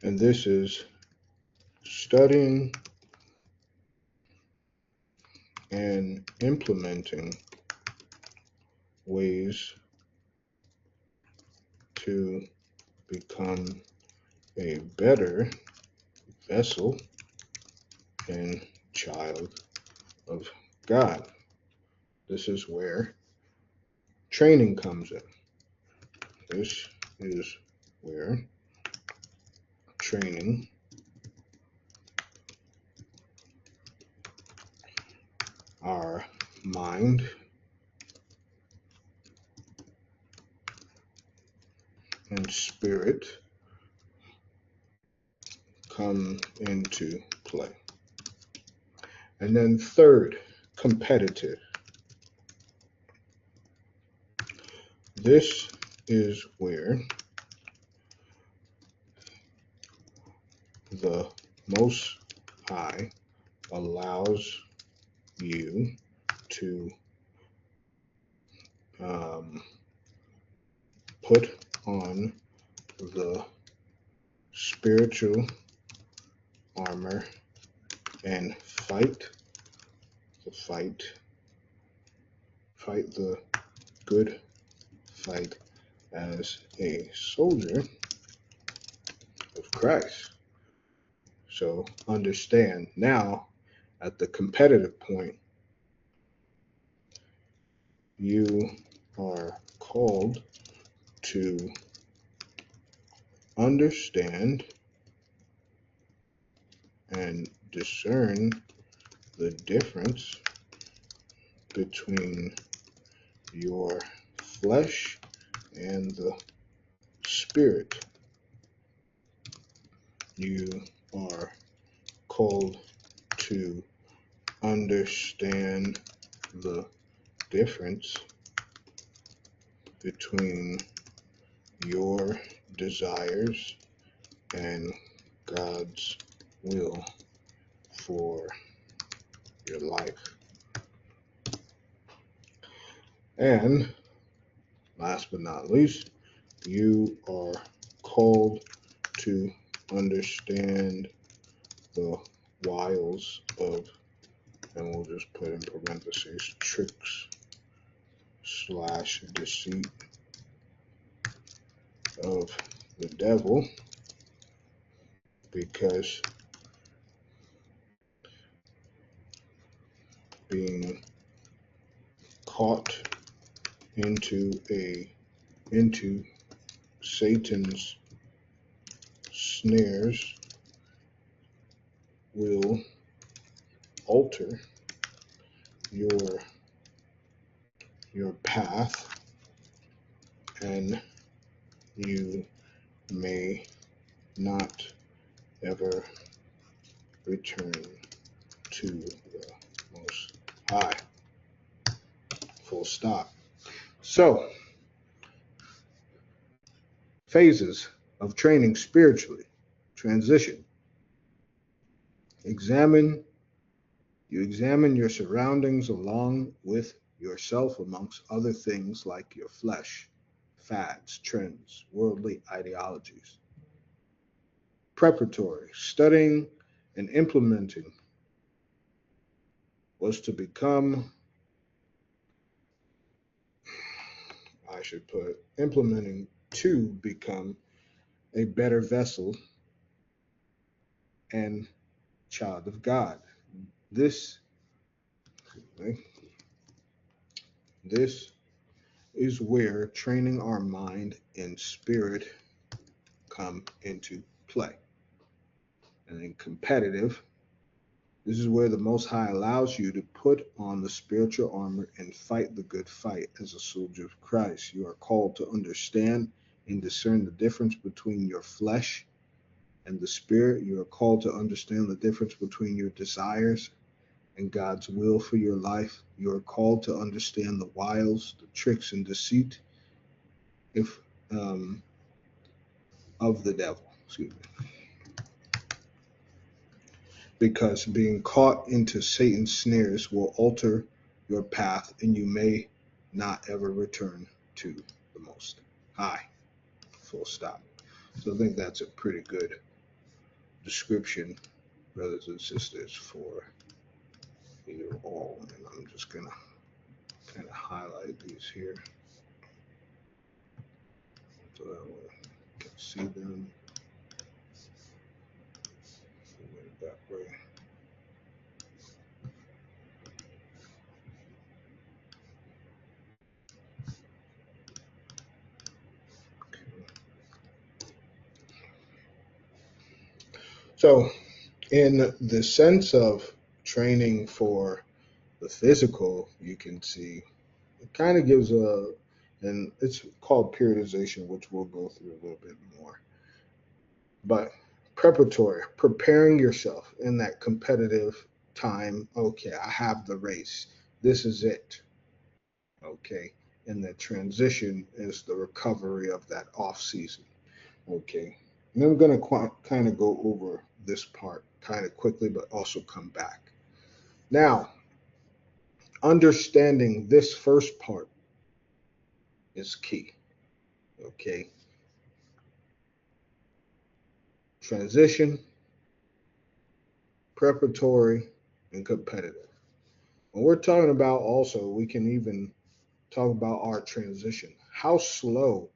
And this is studying and implementing ways to become a better vessel and child of God. This is where training comes in. This is where training our mind and spirit come into play. And then third, competitive. This is where the Most High allows you to put on the spiritual armor and fight the good fight as a soldier of Christ. So understand now, at the competitive point, you are called to understand and discern the difference between your flesh and the spirit. You are called to understand the difference between your desires and God's will for your life. And last but not least, you are called to understand the wiles of, and we'll just put in parentheses, tricks / deceit of the devil, because being caught into Satan's snares will alter your path, and you may not ever return to the Most High. Full stop. So, phases of training spiritually. Transition. You examine your surroundings along with yourself, amongst other things like your flesh, fads, trends, worldly ideologies. Preparatory. Studying and implementing was to become, implementing to become a better vessel and child of God. This This is where training our mind and spirit come into play. And then competitive, this is where the Most High allows you to put on the spiritual armor and fight the good fight as a soldier of Christ. You are called to understand and discern the difference between your flesh and the spirit. You are called to understand the difference between your desires and God's will for your life. You are called to understand the wiles, the tricks, and deceit if of the devil. Excuse me. Because being caught into Satan's snares will alter your path, and you may not ever return to the Most High. Full stop. So I think that's a pretty good description, brothers and sisters, for you all. And I'm just gonna kind of highlight these here so that we can see them that way. So, in the sense of training for the physical, you can see it kind of gives and it's called periodization, which we'll go through a little bit more. But preparatory, preparing yourself in that competitive time. Okay, I have the race. This is it. Okay. And the transition is the recovery of that off season. Okay. And I'm going to kind of go over this part kind of quickly, but also come back. Now, understanding this first part is key. Okay. Transition, preparatory, and competitive. When we're talking about also, we can even talk about our transition. How slow,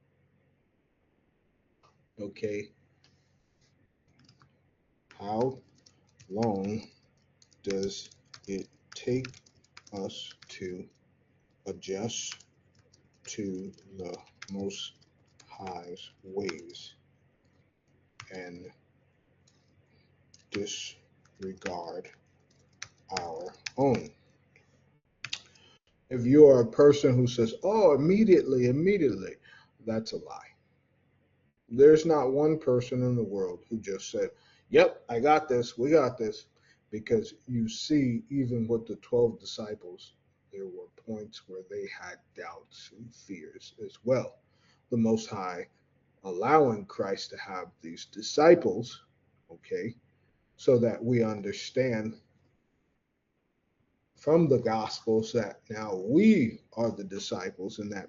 okay, how long does it take us to adjust to the Most High's ways and disregard our own? If you are a person who says, oh, immediately, that's a lie. There's not one person in the world who just said, yep, I got this, we got this, because you see, even with the 12 disciples, there were points where they had doubts and fears as well. The Most High allowing Christ to have these disciples, okay, so that we understand from the Gospels that now we are the disciples, and that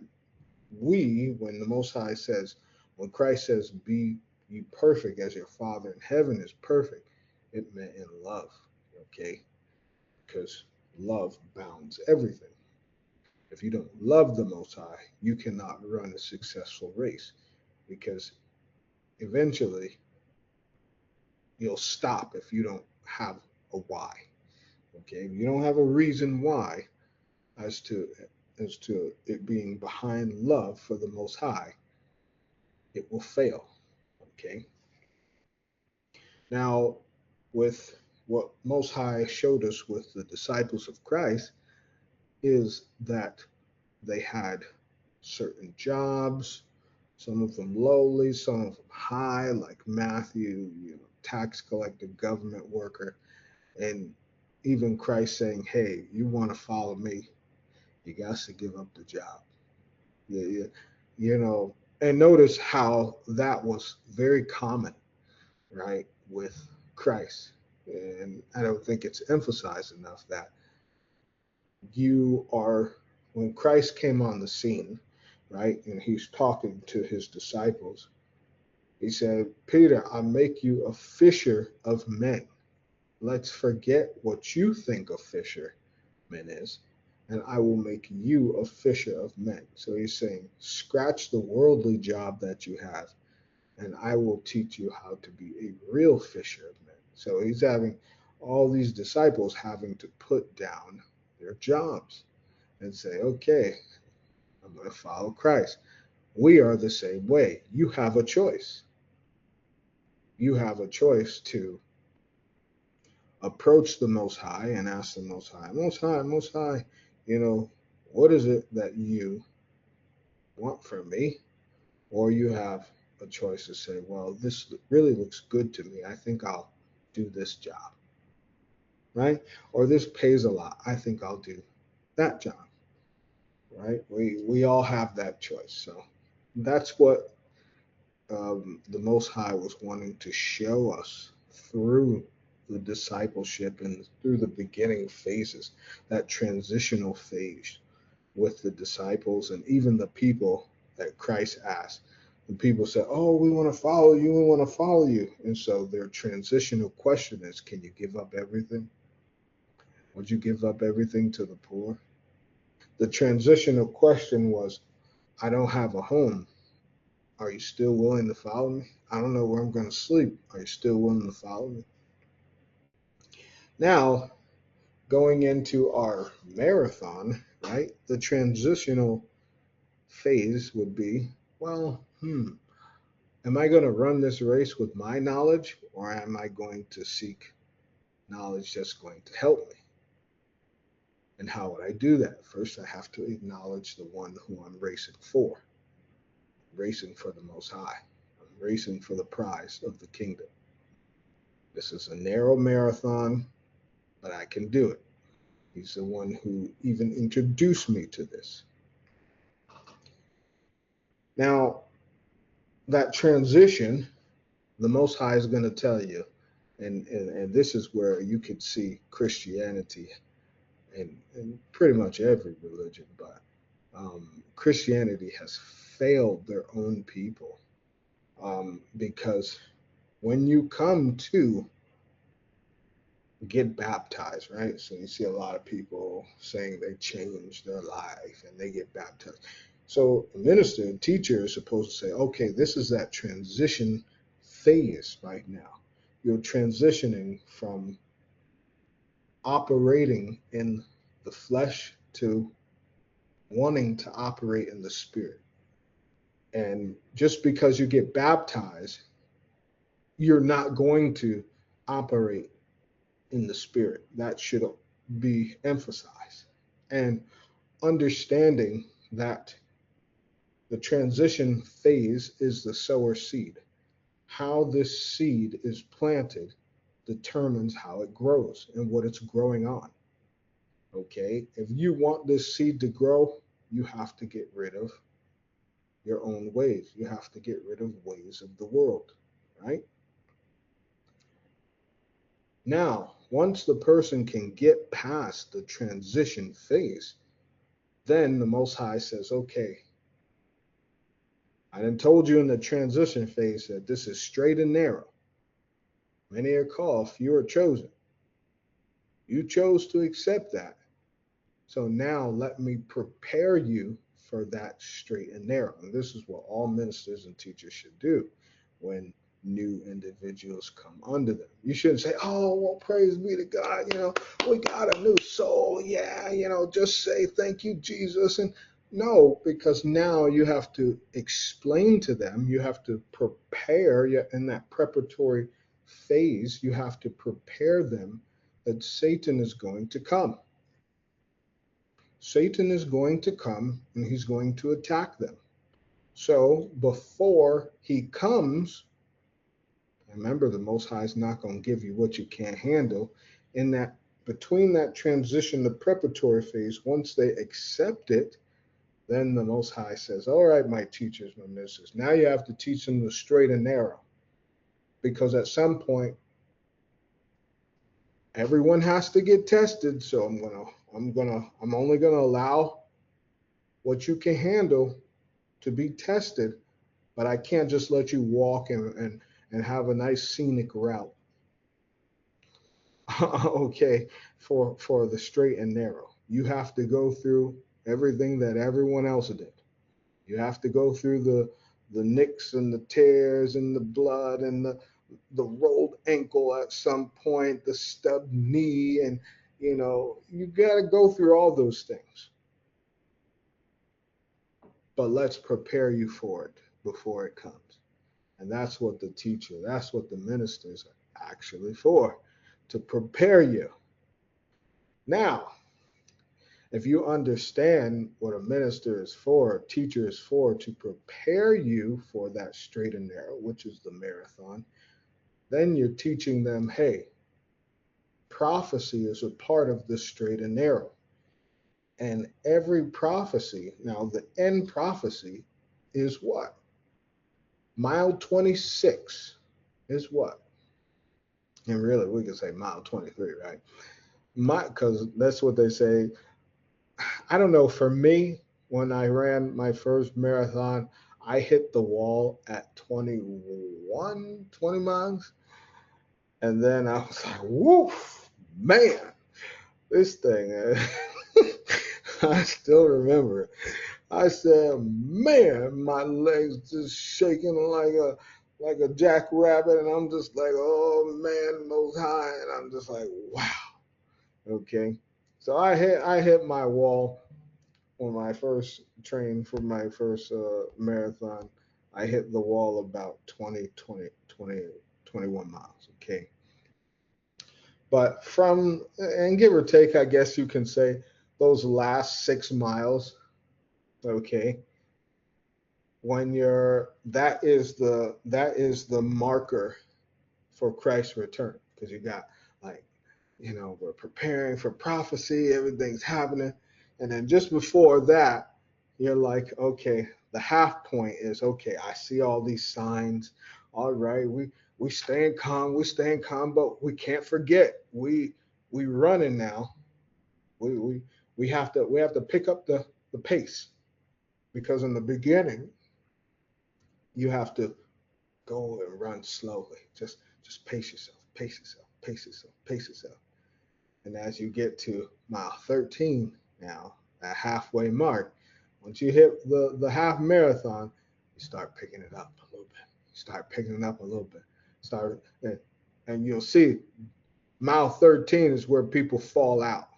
when the Most High says, when Christ says, be ye perfect as your Father in heaven is perfect, it meant in love, okay? Because love bounds everything. If you don't love the Most High, you cannot run a successful race, because eventually you'll stop if you don't have a why, okay? If you don't have a reason why as to it being behind love for the Most High, it will fail, okay? Now, with what Most High showed us with the disciples of Christ is that they had certain jobs, some of them lowly, some of them high, like Matthew, tax collector, government worker, and even Christ saying, "Hey, you want to follow me? You got to give up the job." Yeah, yeah, and notice how that was very common, right, with Christ. And I don't think it's emphasized enough that when Christ came on the scene, right, and he's talking to his disciples, he said, "Peter, I make you a fisher of men. Let's forget what you think a fisherman is, and I will make you a fisher of men." So he's saying, scratch the worldly job that you have, and I will teach you how to be a real fisher of men. So he's having all these disciples having to put down their jobs and say, "Okay, I'm going to follow Christ." We are the same way. You have a choice. You have a choice to approach the Most High and ask the Most High, Most High, what is it that you want from me? Or you have a choice to say, well, this really looks good to me. I think I'll do this job, right? Or this pays a lot. I think I'll do that job, right? We all have that choice. So that's what the Most High was wanting to show us through the discipleship and through the beginning phases, that transitional phase with the disciples and even the people that Christ asked. The people said, "Oh, we want to follow you. We want to follow you." And so their transitional question is, can you give up everything? Would you give up everything to the poor? The transitional question was, I don't have a home. Are you still willing to follow me? I don't know where I'm going to sleep. Are you still willing to follow me? Now, going into our marathon, right? The transitional phase would be, well, am I going to run this race with my knowledge, or am I going to seek knowledge that's going to help me? And how would I do that? First, I have to acknowledge the one who I'm racing for. I'm racing for the Most High. I'm racing for the prize of the kingdom. This is a narrow marathon, but I can do it. He's the one who even introduced me to this. Now, that transition, the Most High is going to tell you, and this is where you could see Christianity and pretty much every religion, but Christianity has failed their own people, because when you come to get baptized, right? So you see a lot of people saying they changed their life and they get baptized. So a minister and teacher is supposed to say, okay, this is that transition phase right now. You're transitioning from operating in the flesh to wanting to operate in the spirit. And just because you get baptized, you're not going to operate in the spirit. That should be emphasized. And understanding that the transition phase is the sower seed. How this seed is planted determines how it grows and what it's growing on. Okay, if you want this seed to grow, you have to get rid of your own ways. You have to get rid of ways of the world, right? Now, once the person can get past the transition phase, then the Most High says, okay, I done told you in the transition phase that this is straight and narrow. Many are called, few are chosen. You chose to accept that. So now let me prepare you for that straight and narrow. And this is what all ministers and teachers should do when new individuals come under them. You shouldn't say, "Oh, well, praise be to God, we got a new soul. Yeah, just say thank you, Jesus." And no, because now you have to explain to them, you have to prepare in that preparatory phase, you have to prepare them that Satan is going to come. Satan is going to come and he's going to attack them. So before he comes, remember the Most High is not going to give you what you can't handle. In that between that transition, the preparatory phase, once they accept it, then the Most High says, all right, my teachers, my ministers, now you have to teach them the straight and narrow. Because at some point, everyone has to get tested. So I'm only gonna allow what you can handle to be tested, but I can't just let you walk and have a nice scenic route. Okay, for the straight and narrow. You have to go through everything that everyone else did. You have to go through the nicks and the tears and the blood and the rolled ankle at some point, the stubbed knee, and you got to go through all those things. But let's prepare you for it before it comes. And that's what the teacher, that's what the ministers are actually for, to prepare you. Now, if you understand what a minister is for, a teacher is for, to prepare you for that straight and narrow, which is the marathon, then you're teaching them, hey, prophecy is a part of the straight and narrow. And every prophecy, now the end prophecy is what? Mile 26 is what? And really, we could say mile 23, right? Because that's what they say. I don't know. For me, when I ran my first marathon, I hit the wall at 20 miles. And then I was like, woof, man, this thing. I still remember it. I said, man, my legs just shaking like a jackrabbit. And I'm just like, oh, man, Most High. And I'm just like, wow. Okay. So I hit my wall when I first trained for my first marathon. I hit the wall about 21 miles. Okay. But and give or take, I guess you can say those last 6 miles, okay, that is the marker for Christ's return. Because you got we're preparing for prophecy, everything's happening. And then just before that, you're like, okay, the half point is, okay, I see all these signs. All right, we staying calm, but we can't forget. We running now. We have to pick up the pace. Because in the beginning, you have to go and run slowly. Just pace yourself, pace yourself, pace yourself, pace yourself. And as you get to mile 13 now, that halfway mark, once you hit the half marathon, you start picking it up a little bit. And you'll see mile 13 is where people fall out.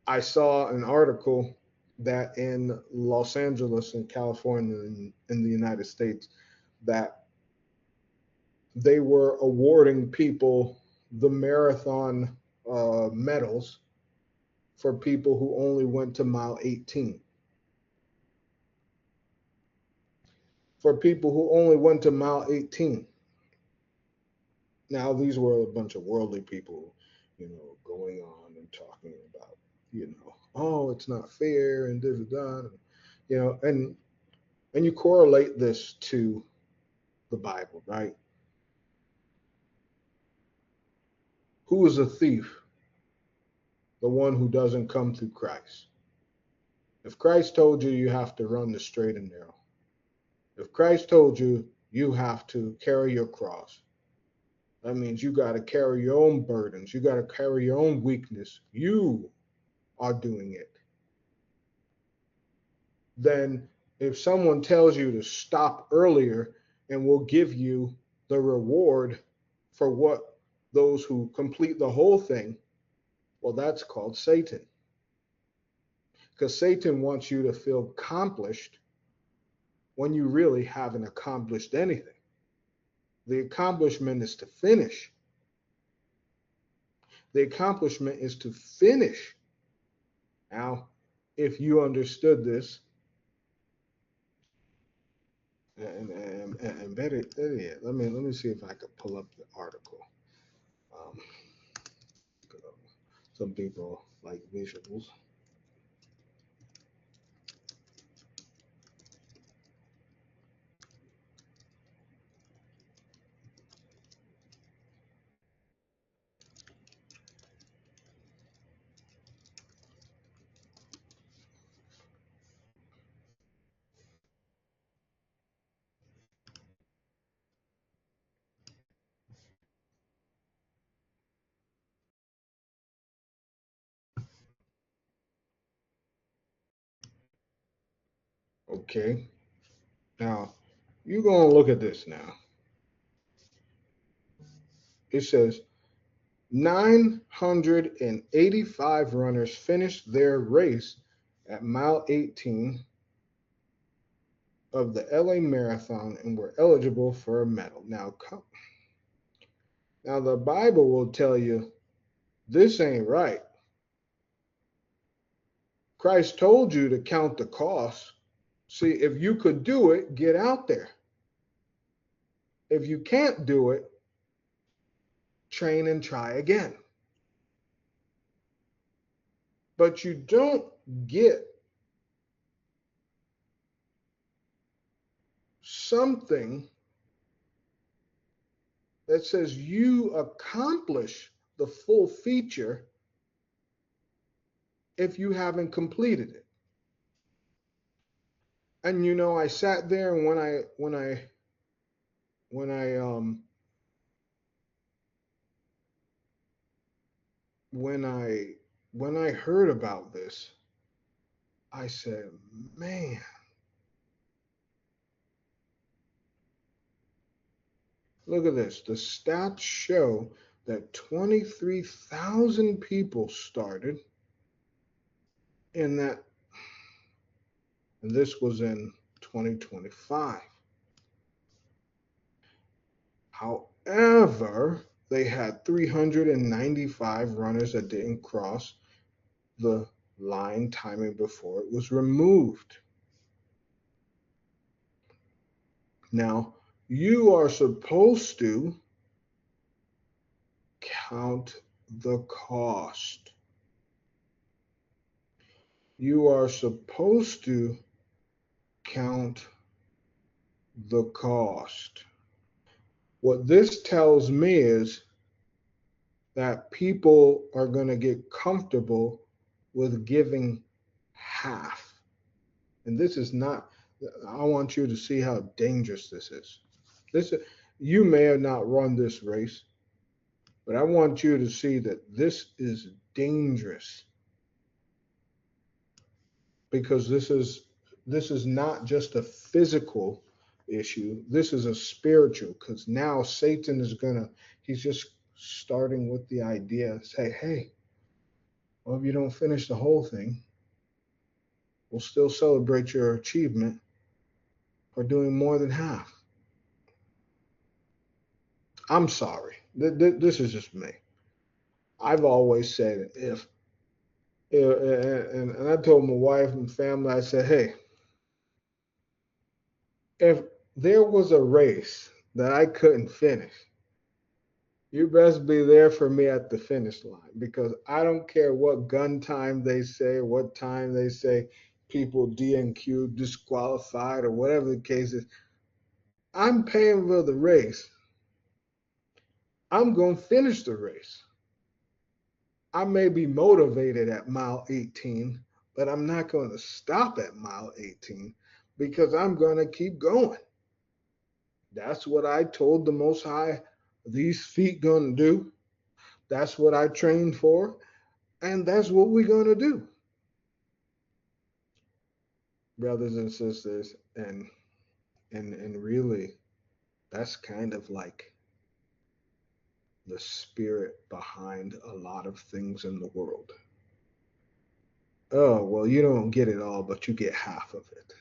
I saw an article that in Los Angeles in California in the United States, that they were awarding people the marathon medals for people who only went to mile 18. For people who only went to mile 18. Now, these were a bunch of worldly people, going on and talking about, oh, it's not fair and this and that, and you correlate this to the Bible, right? Who is a thief? The one who doesn't come through Christ. If Christ told you you have to run the straight and narrow, if Christ told you you have to carry your cross, that means you got to carry your own burdens. You got to carry your own weakness. You are doing it. Then if someone tells you to stop earlier and will give you the reward for what those who complete the whole thing, well, that's called Satan. Because Satan wants you to feel accomplished when you really haven't accomplished anything. The accomplishment is to finish. The accomplishment is to finish. Now, if you understood this, and better yet, let me see if I could pull up the article. Um, some people like visuals. Okay. Now, you're going to look at this now. It says 985 runners finished their race at mile 18 of the LA Marathon and were eligible for a medal. Now the Bible will tell you this ain't right. Christ told you to count the cost. See, if you could do it, get out there. If you can't do it, train and try again. But you don't get something that says you accomplish the full feature if you haven't completed it. And I sat there, and when I heard about this, I said, man, look at this. The stats show that 23,000 people started in that, and this was in 2025. However, they had 395 runners that didn't cross the line timing before it was removed. Now, you are supposed to count the cost. You are supposed to count the cost. What this tells me is that people are going to get comfortable with giving half. And this is not, I want you to see how dangerous this is. You may have not run this race, but I want you to see that this is dangerous, because this is not just a physical issue. This is a spiritual, because now Satan is he's just starting with the idea, say, hey, well, if you don't finish the whole thing, we'll still celebrate your achievement for doing more than half. I'm sorry. This is just me. I've always said, and I told my wife and family, I said, hey, if there was a race that I couldn't finish, you best be there for me at the finish line, because I don't care what gun time they say, what time they say people DNQ, disqualified, or whatever the case is. I'm paying for the race. I'm going to finish the race. I may be motivated at mile 18, but I'm not going to stop at mile 18, because I'm going to keep going. That's what I told the Most High these feet going to do. That's what I trained for, and that's what we're going to do. Brothers and sisters, and really, that's kind of like the spirit behind a lot of things in the world. Oh, well, you don't get it all, but you get half of it.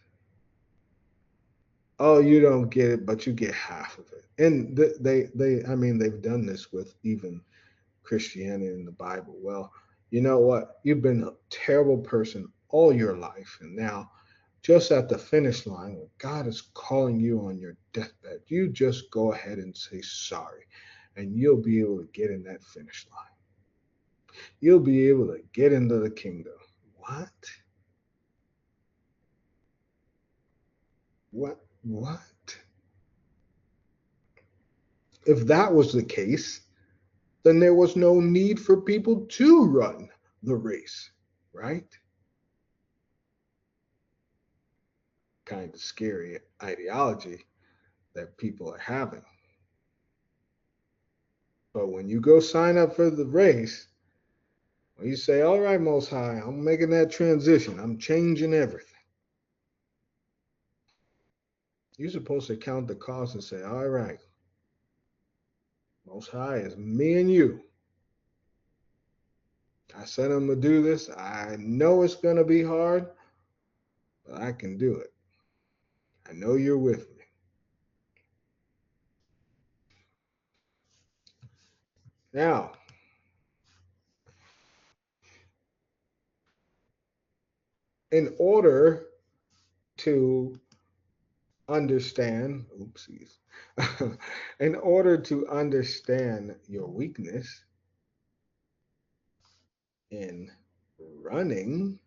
Oh, you don't get it, but you get half of it. And I mean, they've done this with even Christianity in the Bible. Well, you know what? You've been a terrible person all your life, and now, just at the finish line, when God is calling you on your deathbed, you just go ahead and say sorry, and you'll be able to get in that finish line. You'll be able to get into the kingdom. What? What? If that was the case, then there was no need for people to run the race, right? Kind of scary ideology that people are having. But when you go sign up for the race, when you say, all right, Most High, I'm making that transition, I'm changing everything, you're supposed to count the cost and say, all right, Most High, is me and you. I said I'm going to do this. I know it's going to be hard, but I can do it. I know you're with me. Now, in order to understand, oopsies, in order to understand your weakness in running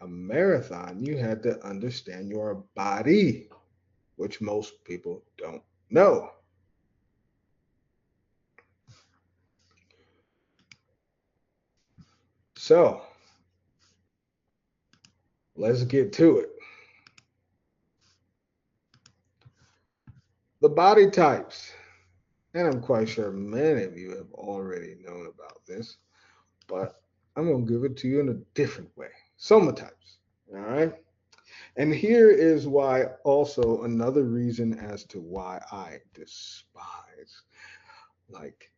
a marathon, you had to understand your body, which most people don't know. So, let's get to it. The body types. And I'm quite sure many of you have already known about this, but I'm going to give it to you in a different way. Somatypes. All right. And here is why, also, another reason as to why I despise like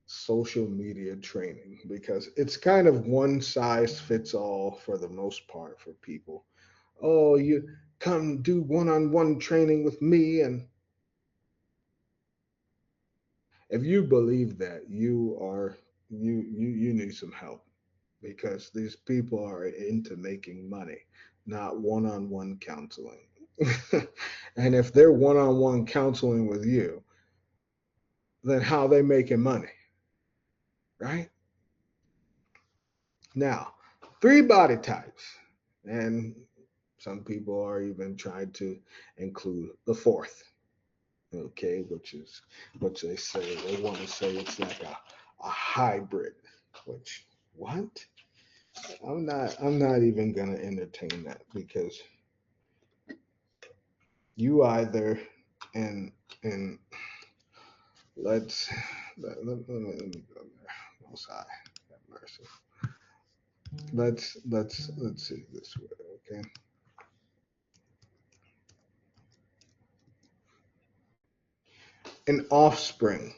social media training, because it's kind of one size fits all for the most part for people. Oh, you come do one-on-one training with me, and if you believe that, you need some help, because these people are into making money, not one-on-one counseling. And if they're one-on-one counseling with you, then how are they making money, right? Now, three body types, and some people are even trying to include the fourth, okay, which they say they want to say it's like a hybrid, which what? I'm not even gonna entertain that, because you either and and let's let me go there. Most High, have mercy. Let's see this way, okay? An offspring.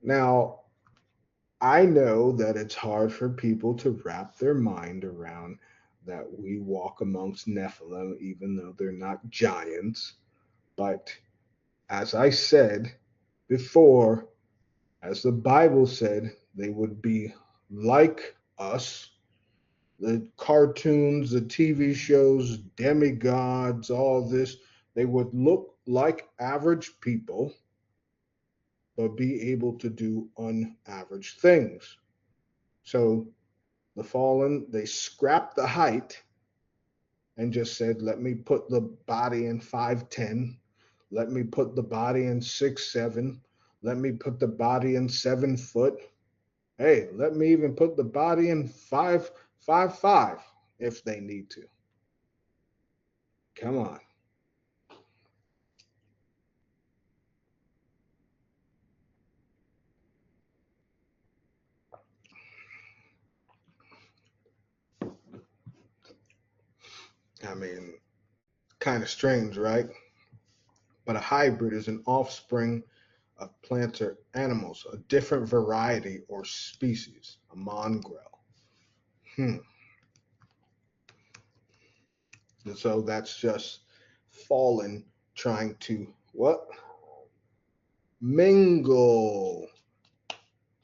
Now, I know that it's hard for people to wrap their mind around that we walk amongst Nephilim, even though they're not giants. But as I said before, as the Bible said, they would be like us. The cartoons, the TV shows, demigods, all this, they would look like average people, but be able to do unaverage things. So the fallen, they scrapped the height and just said, let me put the body in 5'10", let me put the body in 6'7", let me put the body in 7 foot. Hey, let me even put the body in 5'5" if they need to. Come on. I mean, kind of strange, right? But a hybrid is an offspring of plants or animals, a different variety or species, a mongrel. Hmm. So that's just fallen trying to what? Mingle.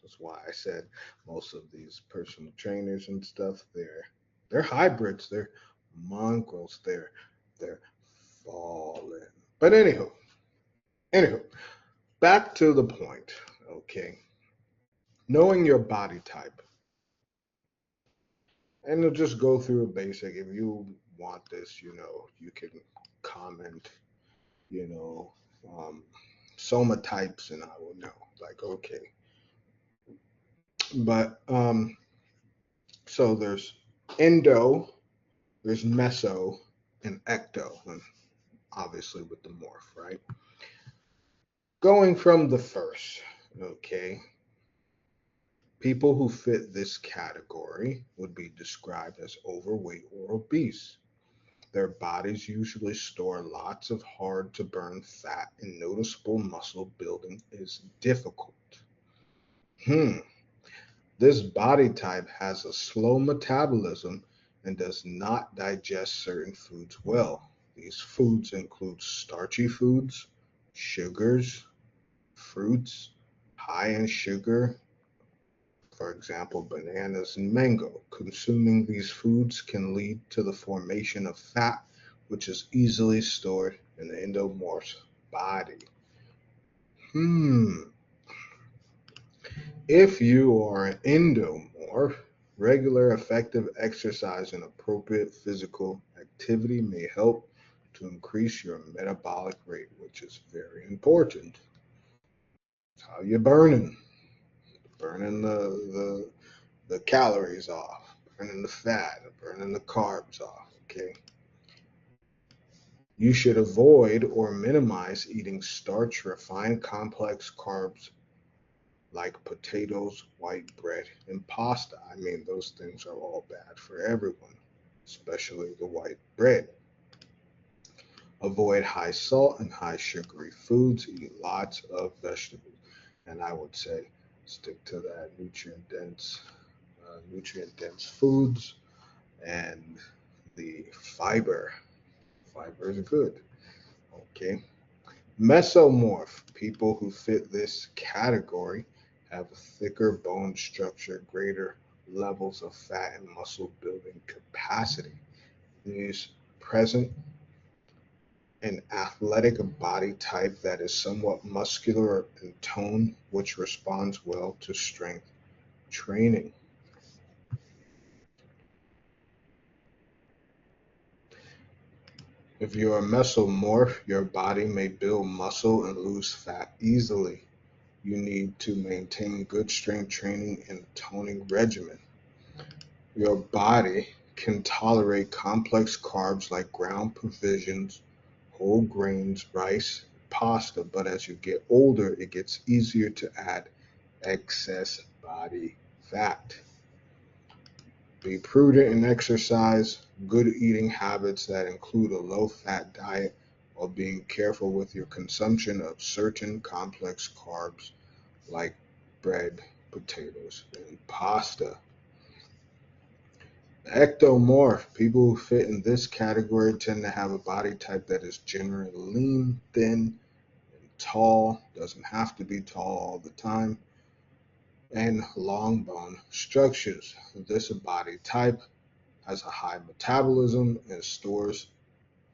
That's why I said most of these personal trainers and stuff, they're hybrids, they're mongrels, they're fallen. But anywho, back to the point. Okay, knowing your body type, and you'll just go through a basic. If you want this, you can comment, you know, um, soma types, and I will know. Like, okay, but so there's endo, there's meso, and ecto, and obviously with the morph, right? Going from the first, okay, people who fit this category would be described as overweight or obese. Their bodies usually store lots of hard to burn fat, and noticeable muscle building is difficult. Hmm. This body type has a slow metabolism and does not digest certain foods well. These foods include starchy foods, sugars, fruits, high in sugar, for example, bananas and mango. Consuming these foods can lead to the formation of fat, which is easily stored in the endomorph's body. Hmm. If you are an endomorph, regular effective exercise and appropriate physical activity may help to increase your metabolic rate, which is very important. How you burning? Burning the calories off, burning the fat, burning the carbs off. Okay. You should avoid or minimize eating starch, refined complex carbs like potatoes, white bread, and pasta. I mean, those things are all bad for everyone, especially the white bread. Avoid high salt and high sugary foods. Eat lots of vegetables. And I would say stick to that nutrient dense foods and the fiber. Fiber is good. Okay. Mesomorph, people who fit this category, have a thicker bone structure, greater levels of fat and muscle building capacity. These present an athletic body type that is somewhat muscular in tone, which responds well to strength training. If you're a mesomorph, your body may build muscle and lose fat easily. You need to maintain good strength training and a toning regimen. Your body can tolerate complex carbs like ground provisions, whole grains, rice, pasta, but as you get older, it gets easier to add excess body fat. Be prudent in exercise, good eating habits that include a low fat diet, while being careful with your consumption of certain complex carbs like bread, potatoes, and pasta. Ectomorph, people who fit in this category tend to have a body type that is generally lean, thin, and tall. Doesn't have to be tall all the time. And long bone structures. This body type has a high metabolism and stores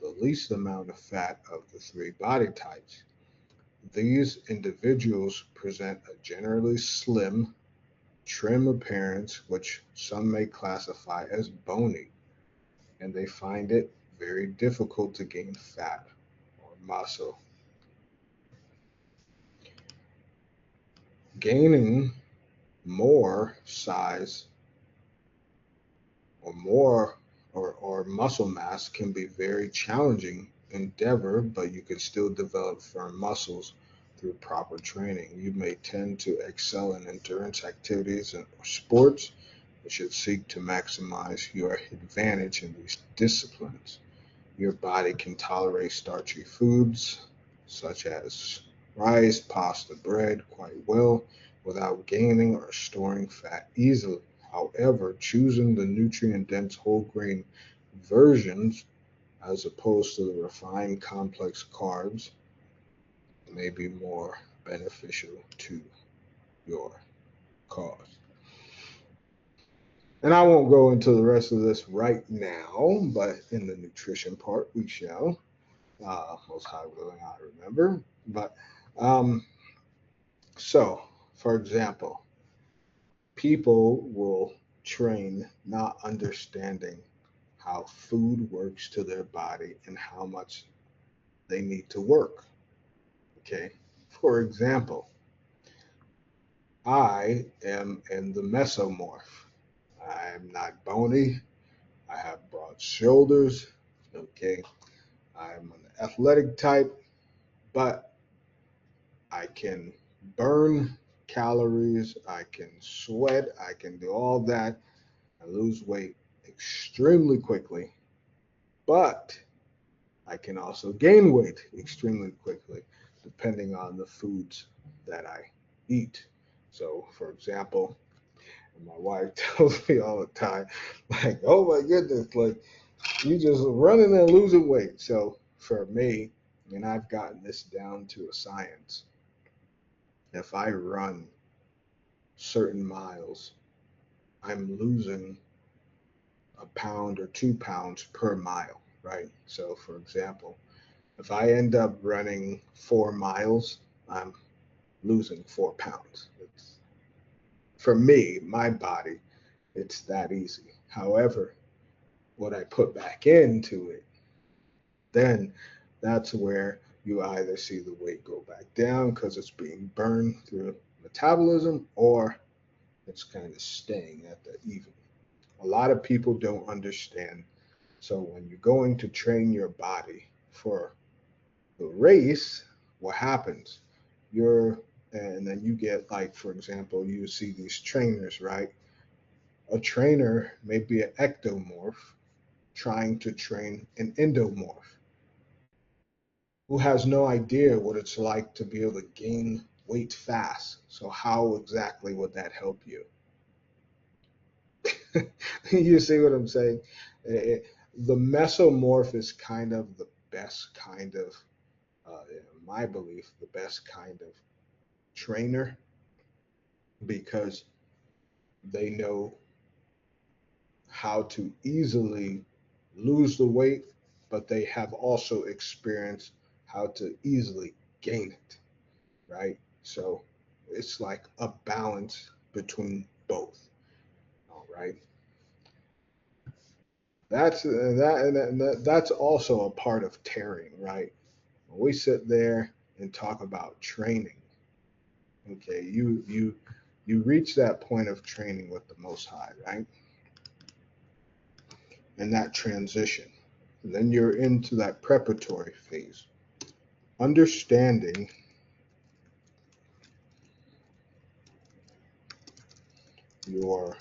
the least amount of fat of the three body types. These individuals present a generally slim, trim appearance, which some may classify as bony, and they find it very difficult to gain fat or muscle. Gaining more size or more or muscle mass can be very challenging endeavor, but you can still develop firm muscles through proper training. You may tend to excel in endurance activities and sports, but should seek to maximize your advantage in these disciplines. Your body can tolerate starchy foods such as rice, pasta, bread quite well without gaining or storing fat easily. However, choosing the nutrient dense whole grain versions as opposed to the refined complex carbs, may be more beneficial to your cause. And I won't go into the rest of this right now, but in the nutrition part we shall. Most high willing, I remember. But um, so, for example, people will train not understanding how food works to their body and how much they need to work. Okay. For example, I am in the mesomorph. I'm not bony. I have broad shoulders. Okay. I'm an athletic type, but I can burn calories. I can sweat. I can do all that and lose weight extremely quickly. But I can also gain weight extremely quickly depending on the foods that I eat. So, for example, my wife tells me all the time, like, oh my goodness, like you just running and losing weight. So, for me, and I've gotten this down to a science, if I run certain miles, I'm losing a pound or 2 pounds per mile, right? So, for example, if I end up running 4 miles, I'm losing 4 pounds. It's, for me, my body, it's that easy. However, what I put back into it, then that's where you either see the weight go back down because it's being burned through metabolism or it's kind of staying at the even. A lot of people don't understand. So when you're going to train your body for the race, what happens? You're and then you get like for example, you see these trainers, right? A trainer may be an ectomorph trying to train an endomorph who has no idea what it's like to be able to gain weight fast. So how exactly would that help you? You see what I'm saying? The mesomorph is kind of the best kind of, in my belief, the best kind of trainer because they know how to easily lose the weight, but they have also experienced how to easily gain it, right? So it's like a balance between both, all right? That's also a part of tearing, right? When we sit there and talk about training, okay, you reach that point of training with the Most High, right? And that transition. And then you're into that preparatory phase. Understanding your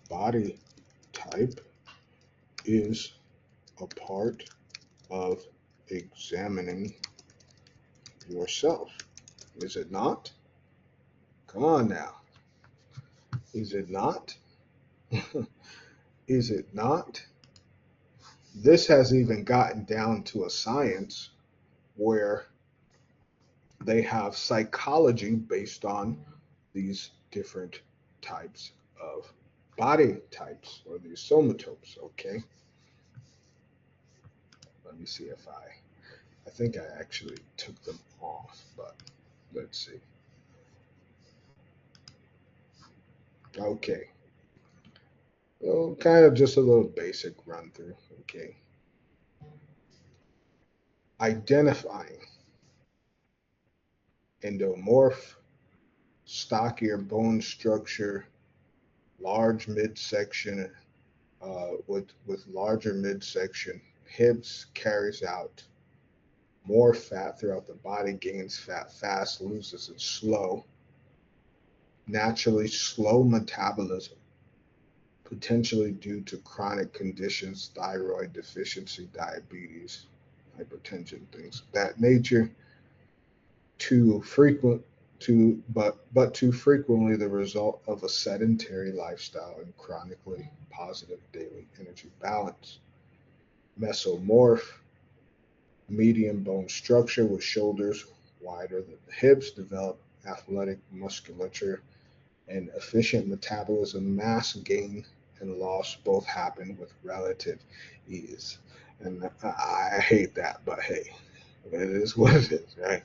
body type is a part of examining yourself. Is it not? Come on now. Is it not? Is it not? This has even gotten down to a science where they have psychology based on these different types of body types or these somatopes, okay? Let me see if I think I actually took them off, but let's see. Okay. Well, kind of just a little basic run through, okay? Identifying endomorph, stockier bone structure, large midsection with larger midsection, hips carries out more fat throughout the body, gains fat fast, loses it slow, naturally slow metabolism, potentially due to chronic conditions, thyroid deficiency, diabetes, hypertension, things of that nature. Too frequent but too frequently the result of a sedentary lifestyle and chronically positive daily energy balance. Mesomorph, medium bone structure with shoulders wider than the hips, develop athletic musculature and efficient metabolism. Mass gain and loss both happen with relative ease. And I hate that, but hey, it is what it is, right?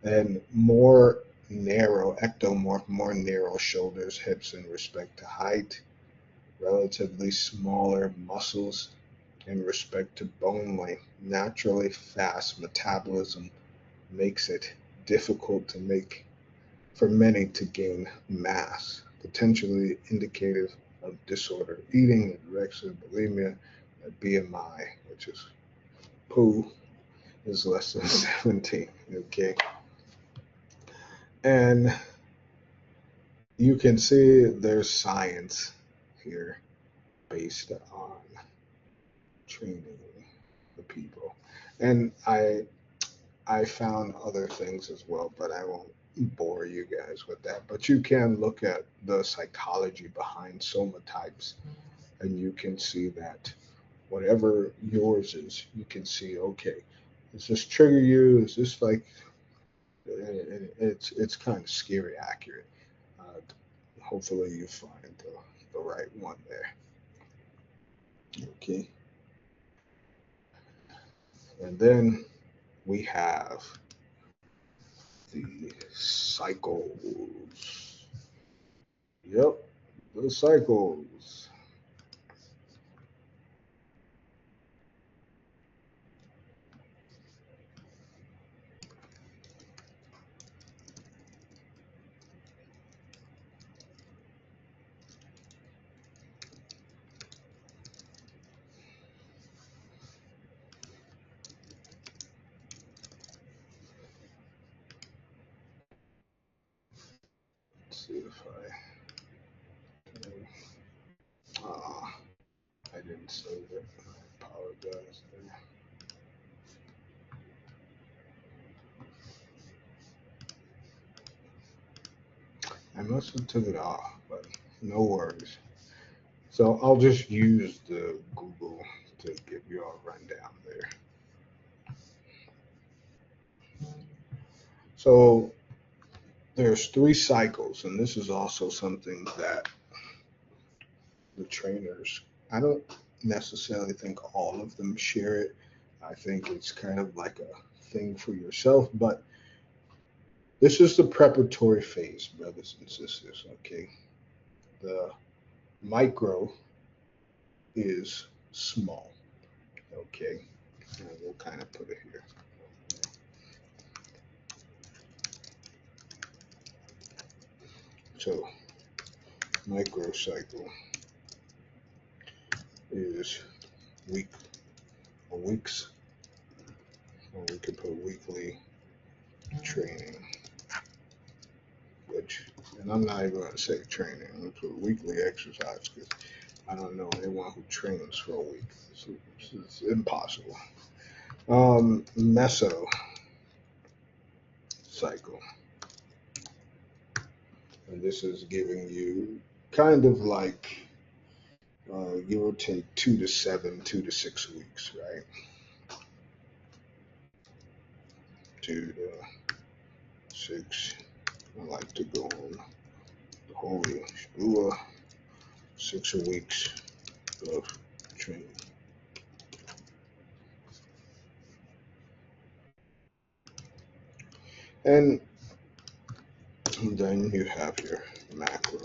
And more narrow, ectomorph, more narrow shoulders, hips in respect to height, relatively smaller muscles in respect to bone length. Naturally fast metabolism makes it difficult to make for many to gain mass, potentially indicative of disordered eating, anorexia, bulimia, BMI, which is poo, is less than 17. Okay. And you can see there's science here based on training the people. And I found other things as well, but I won't bore you guys with that. But you can look at the psychology behind soma types, and you can see that whatever yours is, you can see, okay, does this trigger you? Is this like, it's kind of scary accurate. Uh, Hopefully you find the right one there. Okay. And then we have the cycles. Yep, the cycles. Let's see if I didn't save it. I apologize there. I must have took it off, but no worries. So I'll just use the Google to give you a rundown there. So there's 3 cycles, and this is also something that the trainers, I don't necessarily think all of them share it. I think it's kind of like a thing for yourself, but this is the preparatory phase, brothers and sisters, okay? The micro is small, okay? And we'll kind of put it here. So, microcycle is week or weeks, or we could put weekly training, which, and I'm not even going to say training, I'm going to put weekly exercise because I don't know anyone who trains for a week. It's impossible. Meso cycle. And this is giving you kind of like, give or take 2 to 7, 2 to 6 weeks, right? 2 to 6. I like to go on the holy Shua, 6 weeks of training. And then you have your macro,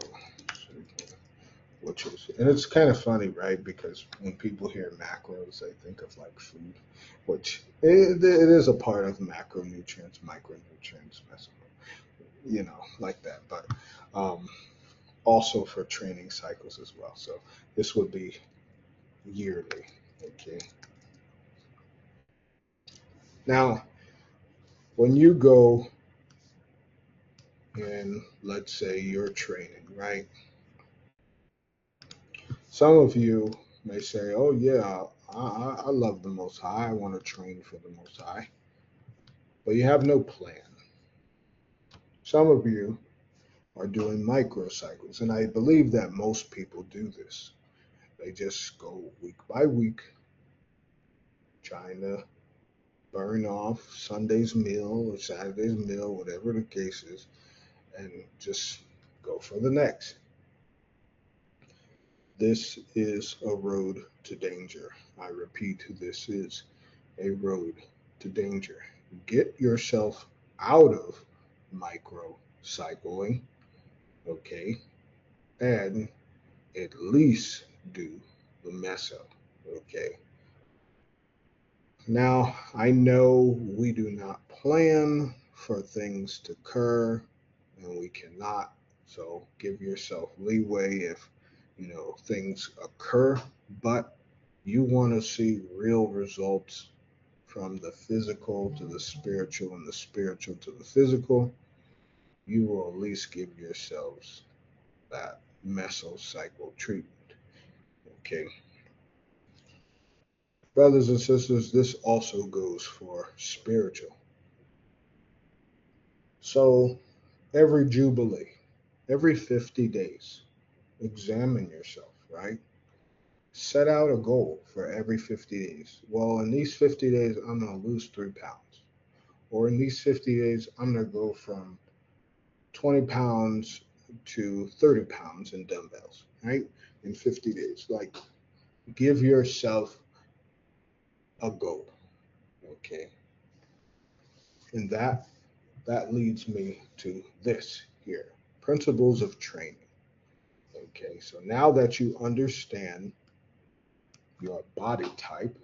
which is, and it's kind of funny, right? Because when people hear macros, they think of like food, which it is a part of macronutrients, micronutrients, like that. But also for training cycles as well. So this would be yearly. Okay. Now, when you go and let's say you're training, right? Some of you may say, "Oh yeah, I love the Most High. I want to train for the Most High," but you have no plan. Some of you are doing microcycles, and I believe that most people do this. They just go week by week, trying to burn off Sunday's meal or Saturday's meal, whatever the case is, and just go for the next. This is a road to danger. I repeat, this is a road to danger. Get yourself out of micro cycling, okay, and at least do the meso, okay. Now, I know we do not plan for things to occur, and we cannot. So give yourself leeway if things occur, but you want to see real results from the physical to the spiritual and the spiritual to the physical. You will at least give yourselves that mesocycle treatment. Okay. Brothers and sisters, this also goes for spiritual. So every Jubilee, every 50 days, examine yourself, right? Set out a goal for every 50 days. Well, in these 50 days, I'm going to lose 3 pounds. Or in these 50 days, I'm going to go from 20 pounds to 30 pounds in dumbbells, right? In 50 days. Like, give yourself a goal, okay? And that leads me to this here, principles of training. Okay, so now that you understand your body type,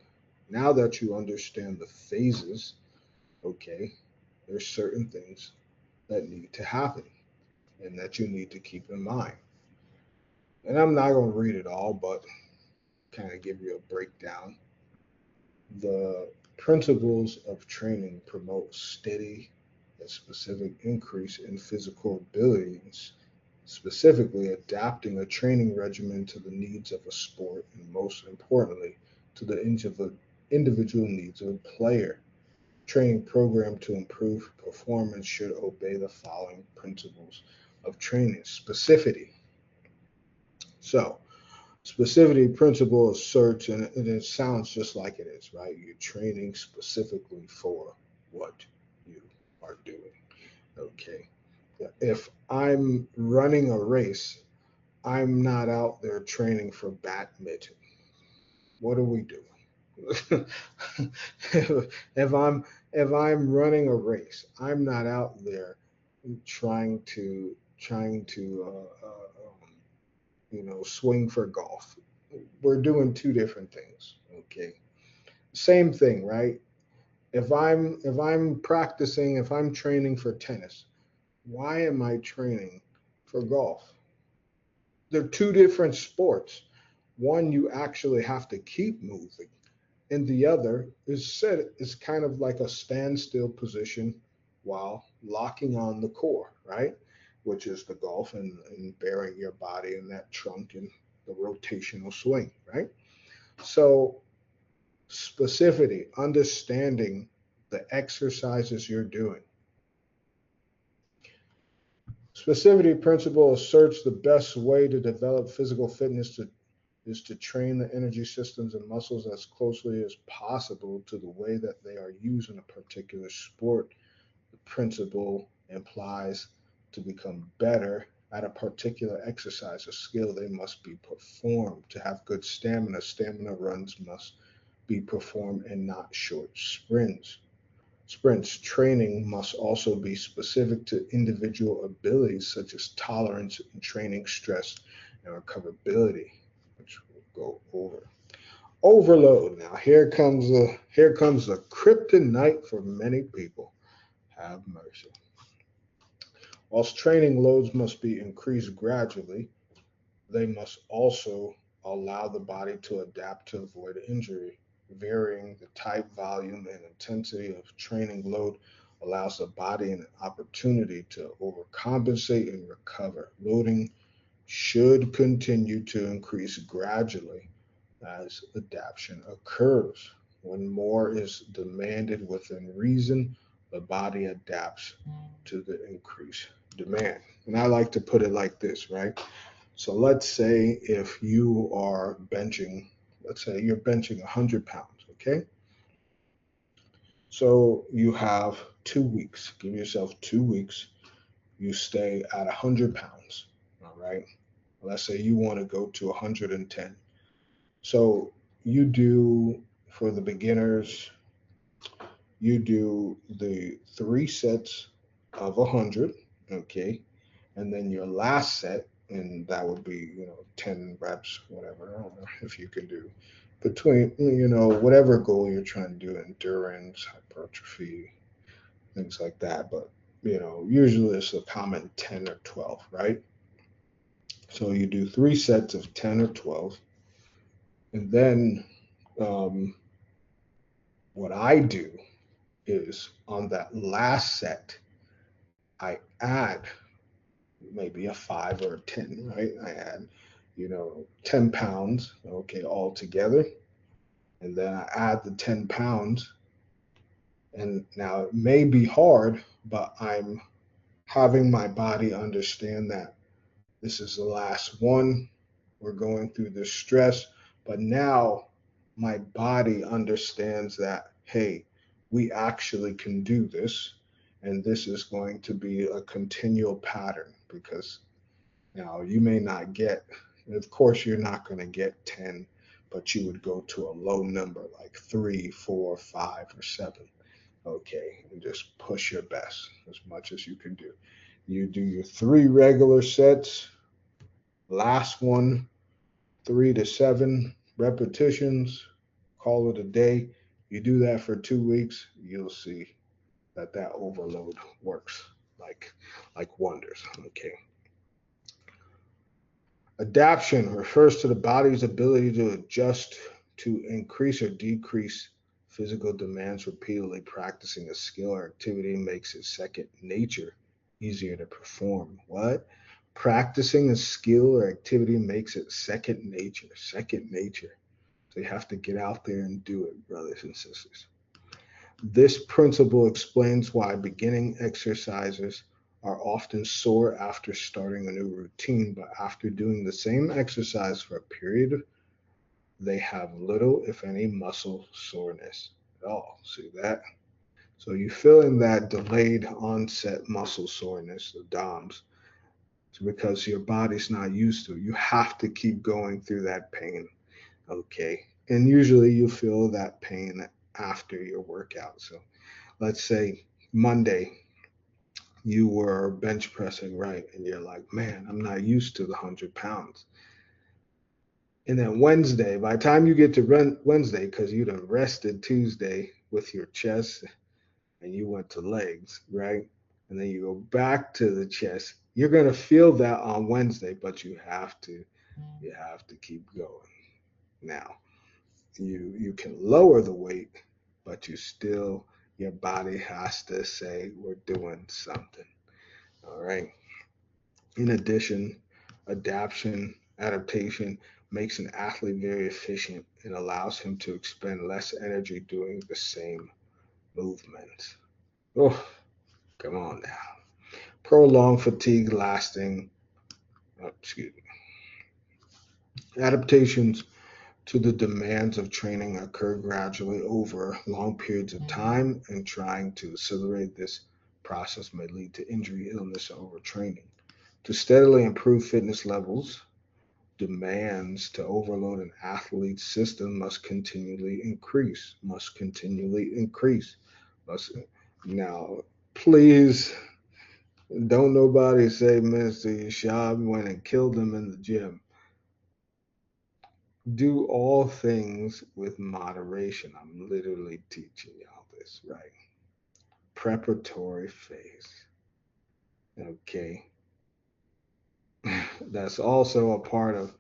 now that you understand the phases, okay, there's certain things that need to happen and that you need to keep in mind. And I'm not going to read it all, but kind of give you a breakdown. The principles of training promote steady and specific increase in physical abilities, specifically adapting a training regimen to the needs of a sport and, most importantly, to the individual needs of a player. Training program to improve performance should obey the following principles of training. Specificity. So, specificity principle asserts, and it sounds just like it is, right? You're training specifically for what you are doing. Okay. If I'm running a race, I'm not out there training for badminton. What are we doing? if I'm running a race, I'm not out there trying to swing for golf. We're doing two different things. Okay. Same thing, right? If I'm practicing, if I'm training for tennis, why am I training for golf? They're two different sports. One you actually have to keep moving, and the other is kind of like a standstill position while locking on the core, right? Which is the golf and bearing your body in that trunk and the rotational swing, right? So specificity, understanding the exercises you're doing. Specificity principle asserts the best way to develop physical fitness is to train the energy systems and muscles as closely as possible to the way that they are used in a particular sport. The principle implies to become better at a particular exercise or skill, they must be performed. To have good stamina, stamina runs must be performed and not short sprints. Training must also be specific to individual abilities such as tolerance and training stress and recoverability, which we'll go over. Overload. Now here comes the kryptonite for many people. Have mercy. Whilst training loads must be increased gradually, they must also allow the body to adapt to avoid injury. Varying the type, volume, and intensity of training load allows the body an opportunity to overcompensate and recover. Loading should continue to increase gradually as adaptation occurs. When more is demanded within reason, the body adapts to the increased demand. And I like to put it like this, right? So let's say if you are benching, let's say you're benching 100 pounds, okay? So you have 2 weeks. Give yourself 2 weeks. You stay at 100 pounds. All right. Let's say you want to go to 110. So you do, for the beginners, you do the 3 sets of 100. Okay. And then your last set, and that would be, 10 reps, whatever. I don't know if you can do between, whatever goal you're trying to do, endurance, hypertrophy, things like that. But, usually it's a common 10 or 12, right? So you do 3 sets of 10 or 12. And then um, what I do is on that last set, I add maybe a 5 or a 10, right? I add, 10 pounds, okay, all together. And then I add the 10 pounds. And now it may be hard, but I'm having my body understand that this is the last one. We're going through this stress. But now my body understands that, hey, we actually can do this. And this is going to be a continual pattern because now you may not get, of course, you're not going to get 10, but you would go to a low number like 3, 4, 5, or 7. Okay, and just push your best as much as you can do. You do your 3 regular sets, last one, 3 to 7 repetitions, call it a day. You do that for 2 weeks, you'll see that that overload works like wonders. Okay. Adaptation refers to the body's ability to adjust to increase or decrease physical demands repeatedly. Practicing a skill or activity makes it second nature, easier to perform. What? Practicing a skill or activity makes it second nature. Second nature. So you have to get out there and do it, brothers and sisters. This principle explains why beginning exercisers are often sore after starting a new routine, but after doing the same exercise for a period, they have little, if any, muscle soreness at all. See that? So you feel in that delayed onset muscle soreness, the DOMS, it's because your body's not used to it. You have to keep going through that pain. Okay. And usually you feel that pain after your workout. So let's say Monday you were bench pressing, right? And you're like, man, I'm not used to the 100 pounds. And then Wednesday, by the time you get to Wednesday, because you'd have rested Tuesday with your chest and you went to legs, right? And then you go back to the chest. You're gonna feel that on Wednesday, but you have to keep going. Now, you can lower the weight, but your body has to say we're doing something. All right. In addition, adaptation makes an athlete very efficient and allows him to expend less energy doing the same movements. Oh, come on now. Prolonged fatigue lasting, excuse me. Adaptations to the demands of training occur gradually over long periods of time, and trying to accelerate this process may lead to injury, illness, or overtraining. To steadily improve fitness levels, demands to overload an athlete's system must continually increase. Must continually increase. Must now, please don't nobody say Minister Yashab went and killed him in the gym. Do all things with moderation. I'm literally teaching y'all this, right? Preparatory phase. Okay. That's also a part of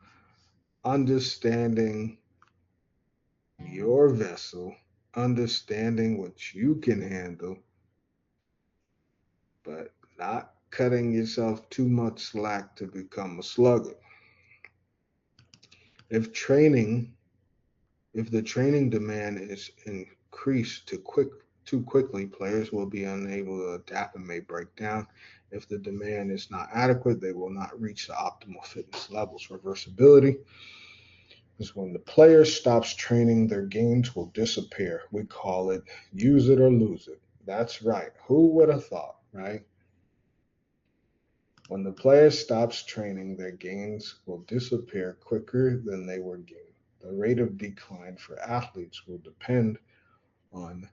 understanding your vessel, understanding what you can handle, but not cutting yourself too much slack to become a sluggard. If training, if the training demand is increased too quickly, players will be unable to adapt and may break down. If the demand is not adequate, they will not reach the optimal fitness levels. Reversibility. is when the player stops training, their gains will disappear. We call it use it or lose it. That's right. Who would have thought, right? When the player stops training, their gains will disappear quicker than they were gained. The rate of decline for athletes will depend on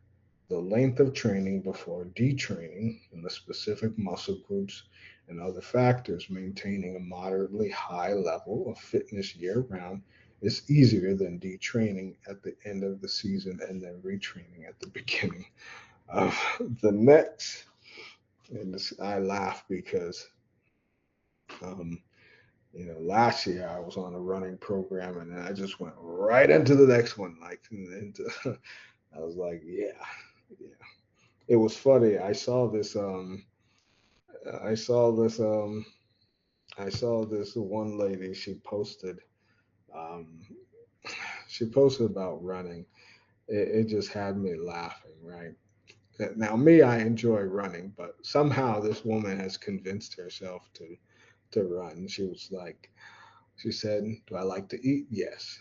the length of training before detraining and the specific muscle groups and other factors. Maintaining a moderately high level of fitness year round is easier than detraining at the end of the season and then retraining at the beginning of the next. And this, I laugh because um, last year I was on a running program and I just went right into the next one. Like, into, I was like, yeah. It was funny. I saw this, I saw this one lady. Um, she posted about running. It just had me laughing, right? Now, me, I enjoy running, but somehow this woman has convinced herself to run. She was like, she said, "Do I like to eat? Yes.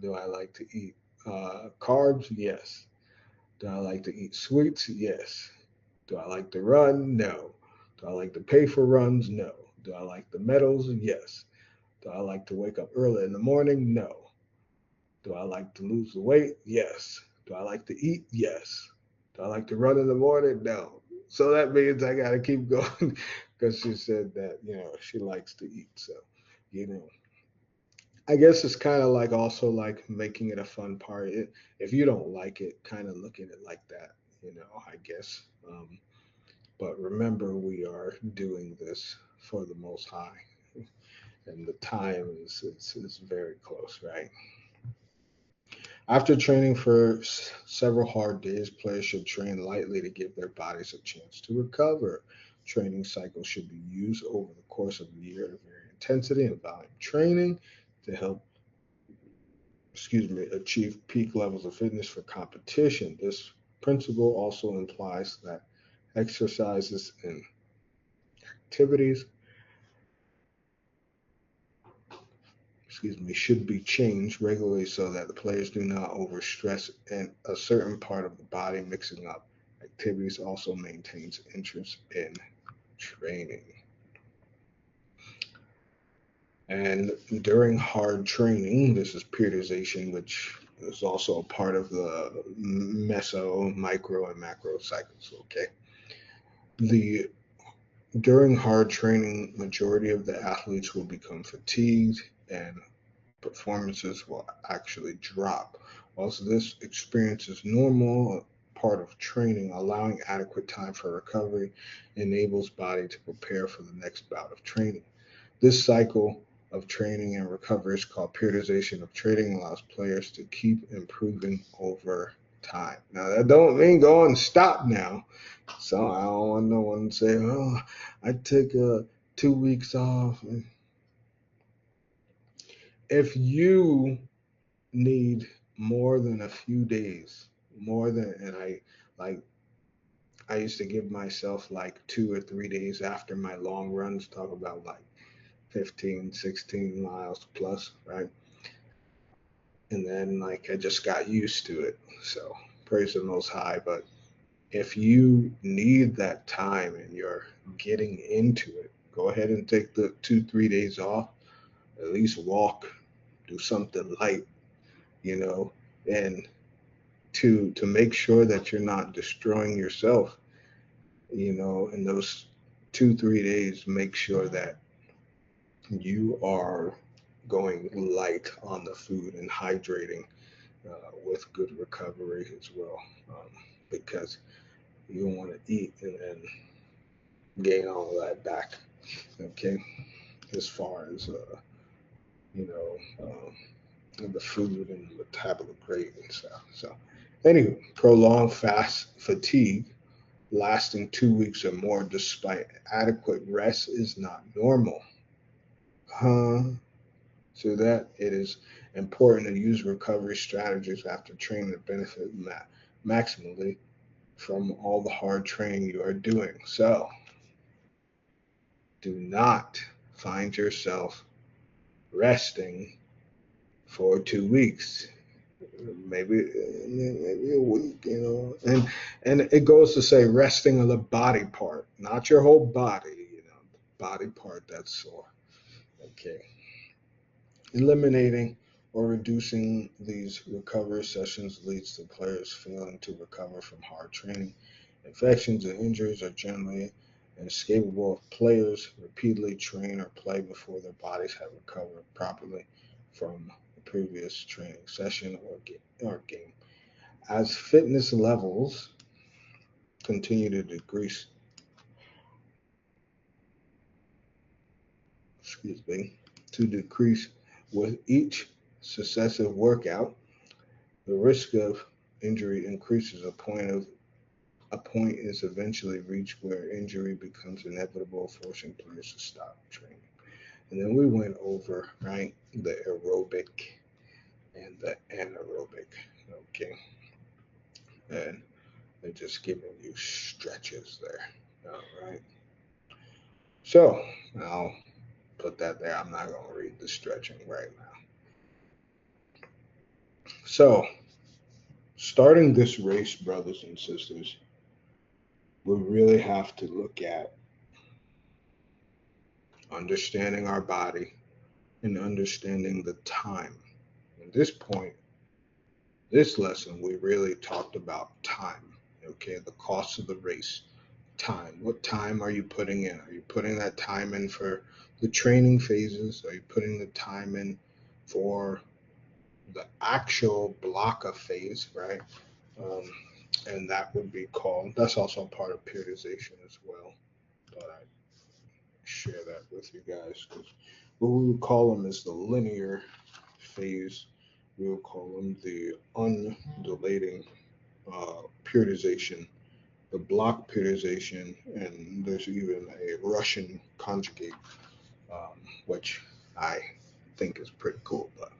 Do I like to eat carbs? Yes. Do I like to eat sweets? Yes. Do I like to run? No. Do I like to pay for runs? No. Do I like the medals? Yes. Do I like to wake up early in the morning? No. Do I like to lose the weight? Yes. Do I like to eat? Yes. Do I like to run in the morning? No. So that means I got to keep going because she said that, she likes to eat. So, you know, I guess it's kind of like also like making it a fun part. If you don't like it, kind of look at it like that, I guess. But remember, we are doing this for the Most High, and the time is very close, right? After training for several hard days, players should train lightly to give their bodies a chance to recover. Training cycles should be used over the course of a year to vary intensity and volume training to help, achieve peak levels of fitness for competition. This principle also implies that exercises and activities should be changed regularly so that the players do not overstress and a certain part of the body. Mixing up activities also maintains interest in training. And during hard training, this is periodization, which is also a part of the meso, micro, and macro cycles. Okay. The During hard training, majority of the athletes will become fatigued and performances will actually drop. Whilst this experience is normal, a part of training, allowing adequate time for recovery enables body to prepare for the next bout of training. This cycle of training and recovery is called periodization of training, allows players to keep improving over time. Now that don't mean go and stop now. So I don't want no one to say, "Oh, I took 2 weeks off." If you need more than a few days, more than, and like, I used to give myself like 2 or 3 days after my long runs, talk about like 15, 16 miles plus, right? And then like I just got used to it. So praise the Most High. But if you need that time and you're getting into it, go ahead and take the 2, 3 days off. At least walk, do something light, and to make sure that you're not destroying yourself, in those 2, 3 days, make sure that you are going light on the food and hydrating with good recovery as well, because you don't want to eat and then gain all of that back. Okay, as far as you know, the food and the metabolic rate and stuff. So, anyway, prolonged fast fatigue lasting 2 weeks or more despite adequate rest is not normal. So that it is important to use recovery strategies after training to benefit maximally from all the hard training you are doing. So do not find yourself resting for 2 weeks, maybe a week, and it goes to say resting of the body part, not your whole body, the body part that's sore. Okay. Eliminating or reducing these recovery sessions leads to players failing to recover from hard training. Infections and injuries are generally inescapable if players repeatedly train or play before their bodies have recovered properly from the previous training session or game. As fitness levels continue to decrease with each successive workout, the risk of injury increases. A point is eventually reached where injury becomes inevitable, forcing players to stop training. And then we went over, right, the aerobic and the anaerobic. Okay. And they're just giving you stretches there. All right. So I'll put that there. I'm not going to read the stretching right now. So, starting this race, brothers and sisters, we really have to look at understanding our body and understanding the time. At this point, this lesson, we really talked about time. Okay, the cost of the race. Time. What time are you putting in? Are you putting that time in for the training phases? Are you putting the time in for the actual block of phase, right? Um, and that would be called, that's also part of periodization as well. But I share that with you guys because what we would call them is the linear phase. We would call them the undulating periodization, the block periodization, and there's even a Russian conjugate, which I think is pretty cool. But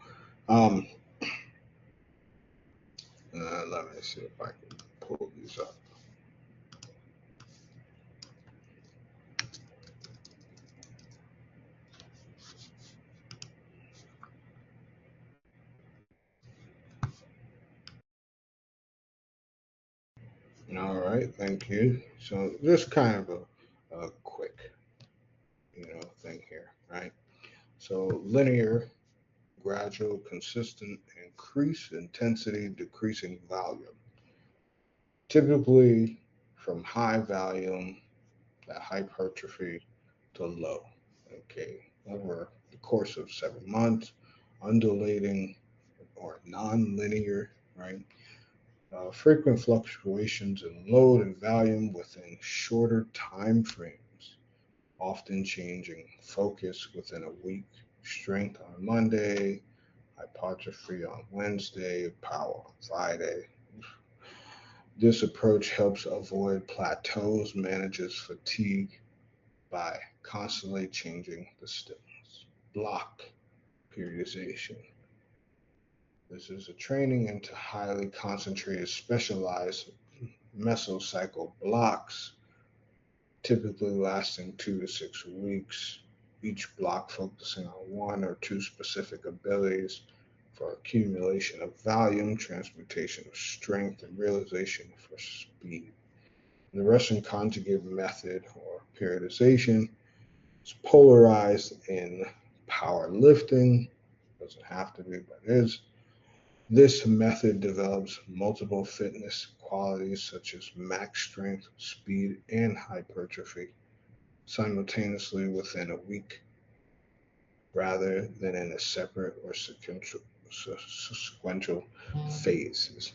let me see if I can pull these up. All right, thank you. So just kind of a quick, thing here, right? So linear, gradual, consistent, increase intensity, decreasing volume. Typically from high volume, that hypertrophy, to low. Okay, over the course of 7 months, undulating or non-linear, right? Frequent fluctuations in load and volume within shorter time frames, often changing focus within a week, strength on Monday, hypertrophy on Wednesday, power on Friday. This approach helps avoid plateaus, manages fatigue by constantly changing the stimulus. Block periodization. This is a training into highly concentrated, specialized mesocycle blocks, typically lasting 2 to 6 weeks, each block focusing on one or two specific abilities for accumulation of volume, transmutation of strength, and realization for speed. The Russian conjugate method or periodization is polarized in powerlifting, doesn't have to be, but is. This method develops multiple fitness qualities such as max strength, speed, and hypertrophy simultaneously within a week rather than in a separate or sequential phases.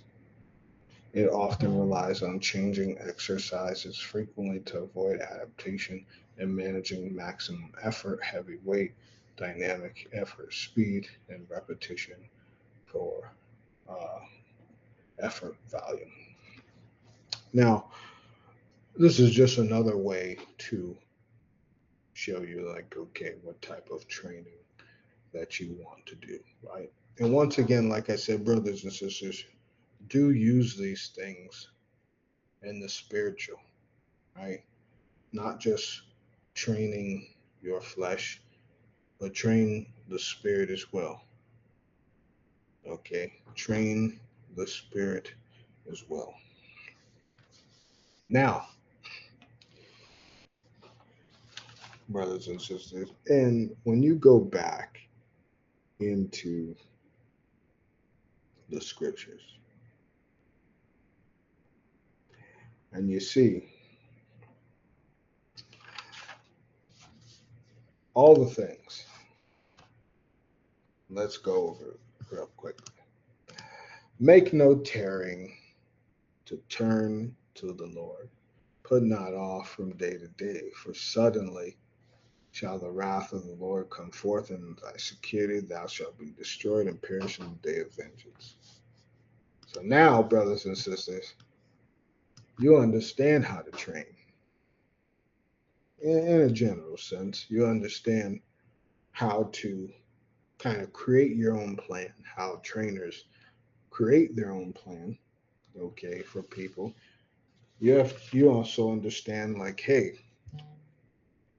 It often relies on changing exercises frequently to avoid adaptation and managing maximum effort, heavy weight, dynamic effort, speed, and repetition for uh, effort volume. Now, this is just another way to show you, like, okay, what type of training that you want to do, right? And once again, like I said, brothers and sisters, do use these things in the spiritual, right? Not just training your flesh, but train the spirit as well. Okay, train the spirit as well. Now, brothers and sisters, and when you go back into the scriptures and you see all the things, let's go over it real quickly. Make no tearing to turn to the Lord. Put not off from day to day, for suddenly shall the wrath of the Lord come forth, and thy security thou shalt be destroyed and perish in the day of vengeance. So now, brothers and sisters, you understand how to train. In a general sense, you understand how to kind of create your own plan, how trainers create their own plan, okay, for people. You also understand, like, hey,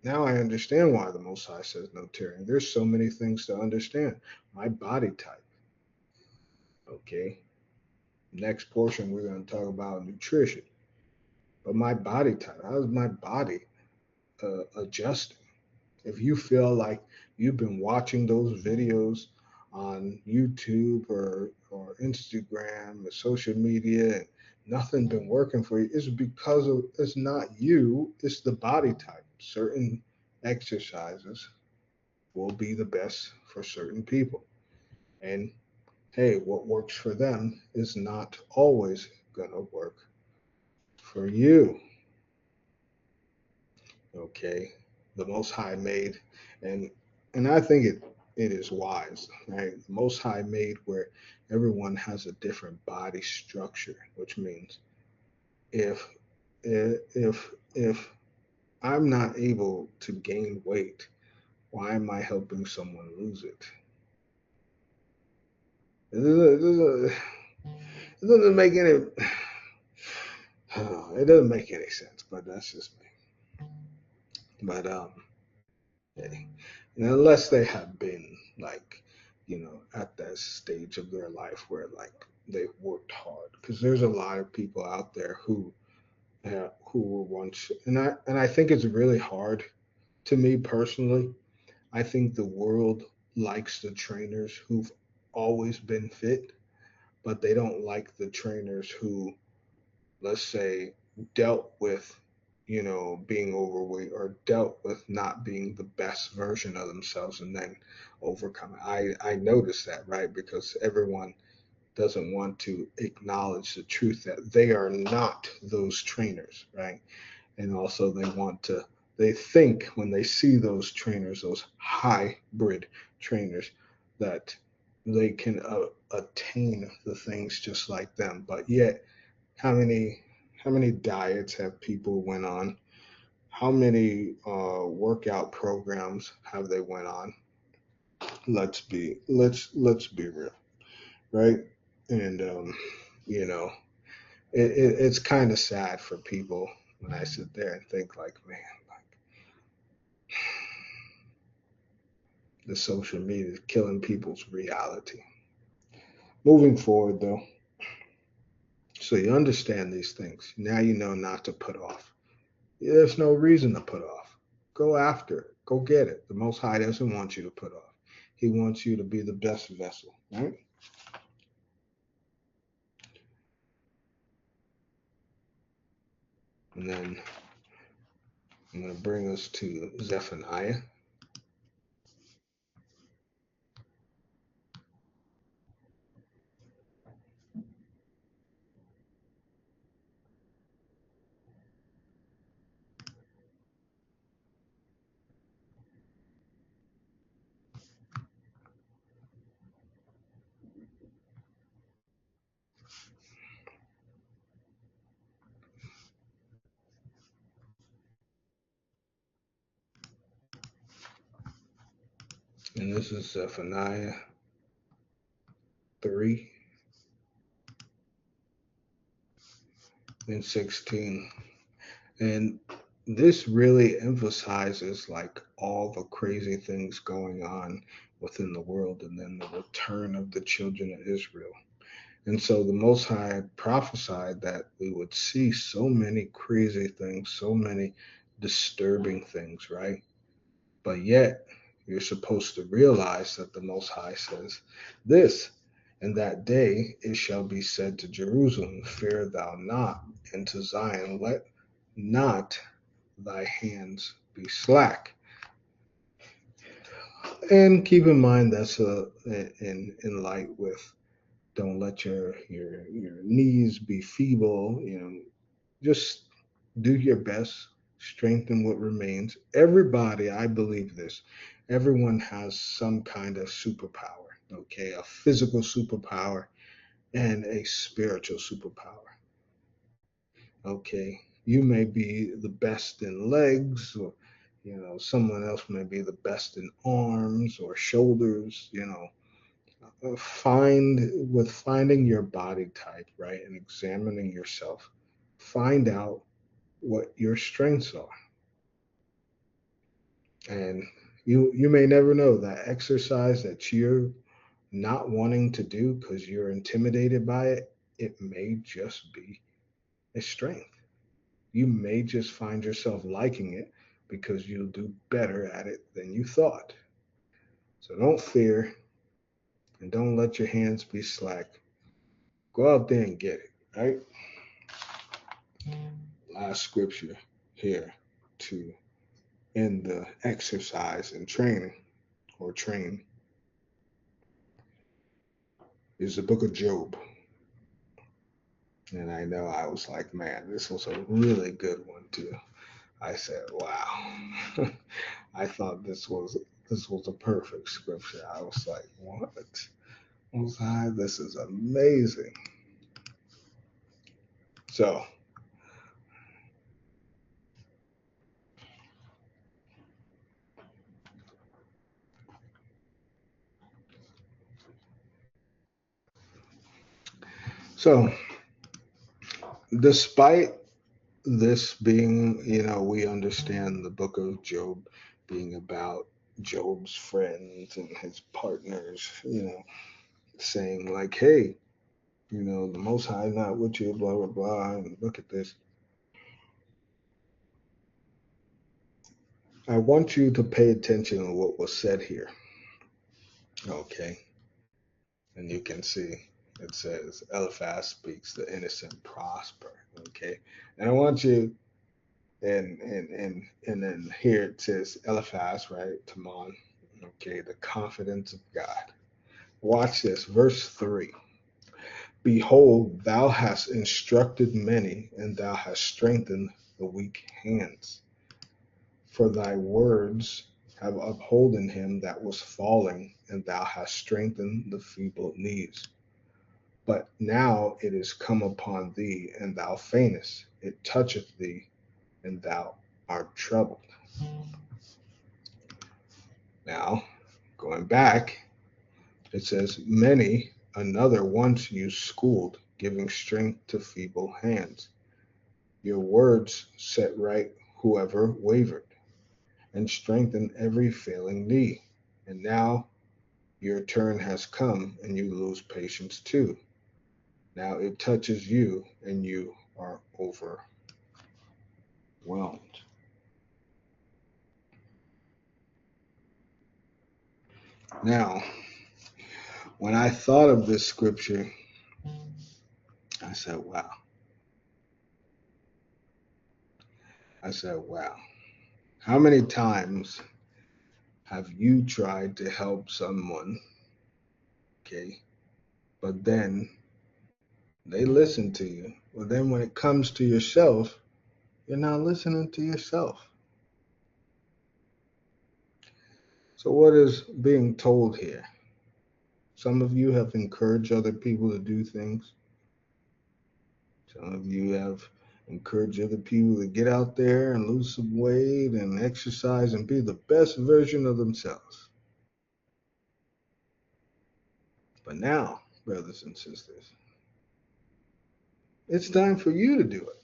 now I understand why the Most High says no tearing. There's so many things to understand. My body type, okay. Next portion, we're going to talk about nutrition. But my body type, how's my body adjusting? If you feel like you've been watching those videos on YouTube or Instagram or social media and nothing been working for you, it's because of it's not you, it's the body type. Certain exercises will be the best for certain people. And hey, what works for them is not always gonna work for you. Okay, the Most High made, and I think it is wise, right? The Most High made where everyone has a different body structure, which means if if I'm not able to gain weight, why am I helping someone lose it? It doesn't make any it doesn't make any sense, but that's just me. But hey, unless they have been like, at that stage of their life where like they've worked hard, because there's a lot of people out there who were once, and I think it's really hard to me personally. I think the world likes the trainers who've always been fit, but they don't like the trainers who, let's say, dealt with, being overweight or dealt with not being the best version of themselves and then overcome it. I noticed that, right? Because everyone doesn't want to acknowledge the truth that they are not those trainers, right? And also they think when they see those trainers, those hybrid trainers, that they can attain the things just like them. But yet, how many diets have people went on? How many workout programs have they went on? Let's be real, right? And you know, it's kind of sad for people when I sit there and think like, man, like the social media is killing people's reality. Moving forward, though, so you understand these things. Now you know not to put off. There's no reason to put off. Go after it. Go get it. The Most High doesn't want you to put off. He wants you to be the best vessel, right? And then I'm going to bring us to Zephaniah. And this is Zephaniah 3 and 16. And this really emphasizes like all the crazy things going on within the world and then the return of the children of Israel. And so the Most High prophesied that we would see so many crazy things, so many disturbing things, right? But yet, you're supposed to realize that the Most High says this, in that day it shall be said to Jerusalem, fear thou not, and to Zion, let not thy hands be slack. And keep in mind that's in light with don't let your knees be feeble. Just do your best, strengthen what remains. Everybody, I believe this, everyone has some kind of superpower, okay? A physical superpower and a spiritual superpower, okay? You may be the best in legs, or, someone else may be the best in arms or shoulders, finding your body type, right, and examining yourself, find out what your strengths are. And you may never know that exercise that you're not wanting to do because you're intimidated by it, it may just be a strength. You may just find yourself liking it because you'll do better at it than you thought. So don't fear and don't let your hands be slack. Go out there and get it, right? Last scripture here to end the exercise and training or train is the book of Job. And I know I was like, man, this was a really good one too. I said, wow. I thought this was a perfect scripture. I was like, what? This is amazing. So so despite this being, we understand the book of Job being about Job's friends and his partners, saying like, hey, the Most High is not with you, blah, blah, blah, and look at this. I want you to pay attention to what was said here. Okay. And you can see it says Eliphaz speaks, the innocent prosper. Okay. And I want you and then here it says Eliphaz, right? Taman. Okay, the confidence of God. Watch this, verse 3. Behold, thou hast instructed many, and thou hast strengthened the weak hands. For thy words have upholden him that was falling, and thou hast strengthened the feeble knees. But now it is come upon thee, and thou faintest. It toucheth thee, and thou art troubled. Now, going back, it says, many another once you schooled, giving strength to feeble hands. Your words set right whoever wavered, and strengthen every failing knee. And now your turn has come, and you lose patience too. Now it touches you, and you are overwhelmed. Now, when I thought of this scripture, I said, wow. How many times have you tried to help someone, okay, but then they listen to you? Well, then when it comes to yourself, you're not listening to yourself. So what is being told here? Some of you have encouraged other people to do things. Some of you have encouraged other people to get out there and lose some weight and exercise and be the best version of themselves. But now, brothers and sisters, it's time for you to do it.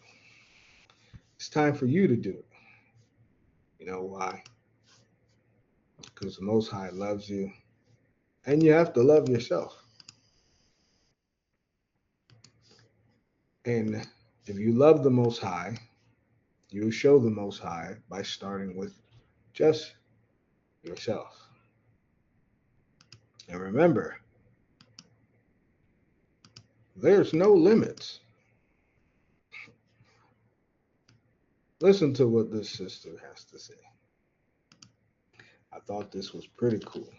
It's time for you to do it. You know why? Because the Most High loves you, and you have to love yourself. And if you love the Most High, you show the Most High by starting with just yourself. And remember, there's no limits. Listen to what this sister has to say. I thought this was pretty cool.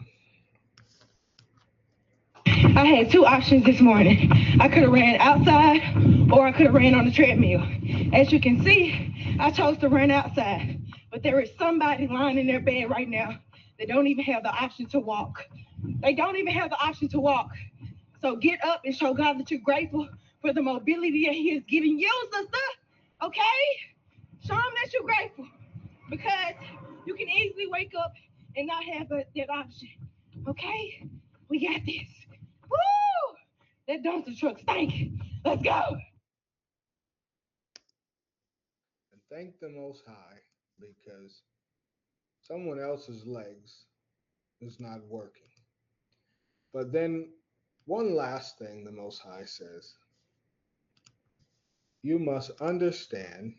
I had two options this morning. I could have ran outside or I could have ran on the treadmill. As you can see, I chose to run outside. But there is somebody lying in their bed right now that don't even have the option to walk. They don't even have the option to walk. So get up and show God that you're grateful for the mobility that He is giving you, sister. Okay? Show Him that you're grateful. Because you can easily wake up and not have that option. Okay? We got this. Woo! That dumpster truck stank. Let's go. And thank the Most High because someone else's legs is not working. But then, one last thing the Most High says you must understand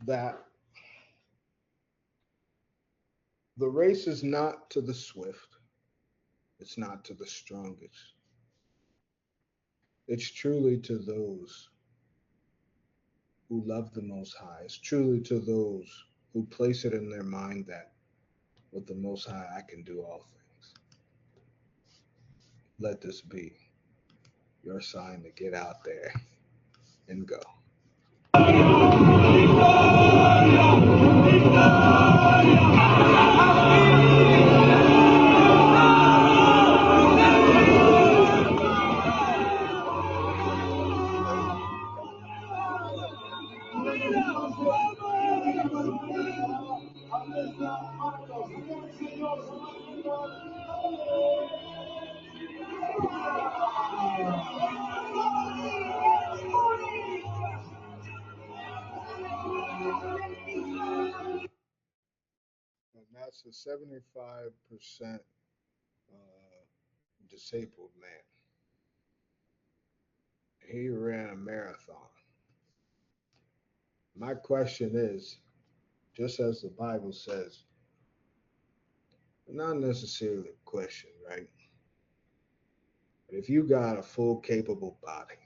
that the race is not to the swift, it's not to the strongest. It's truly to those who love the Most High. It's truly to those who place it in their mind that with the Most High I can do all things. Let this be your sign to get out there and go. And that's a 75% disabled man. He ran a marathon. My question is, just as the Bible says, not necessarily a question, right? But if you got a full capable body,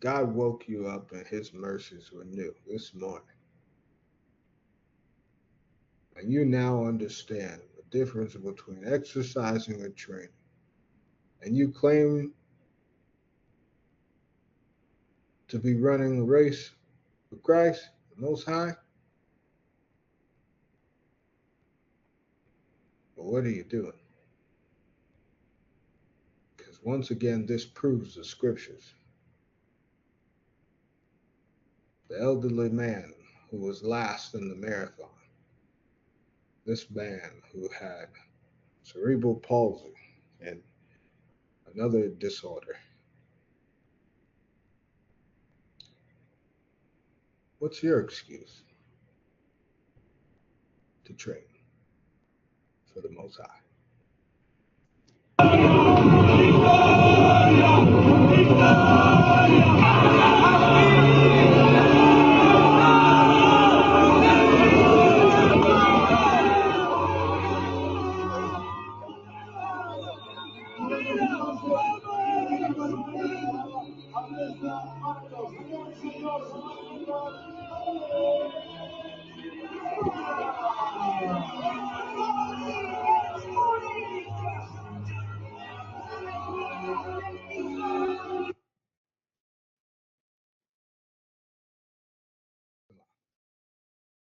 God woke you up and his mercies were new this morning. And you now understand the difference between exercising and training. And you claim to be running a race with Christ, the Most High. But what are you doing? Because once again, this proves the scriptures. The elderly man who was last in the marathon, this man who had cerebral palsy and another disorder. What's your excuse to train for the Most High?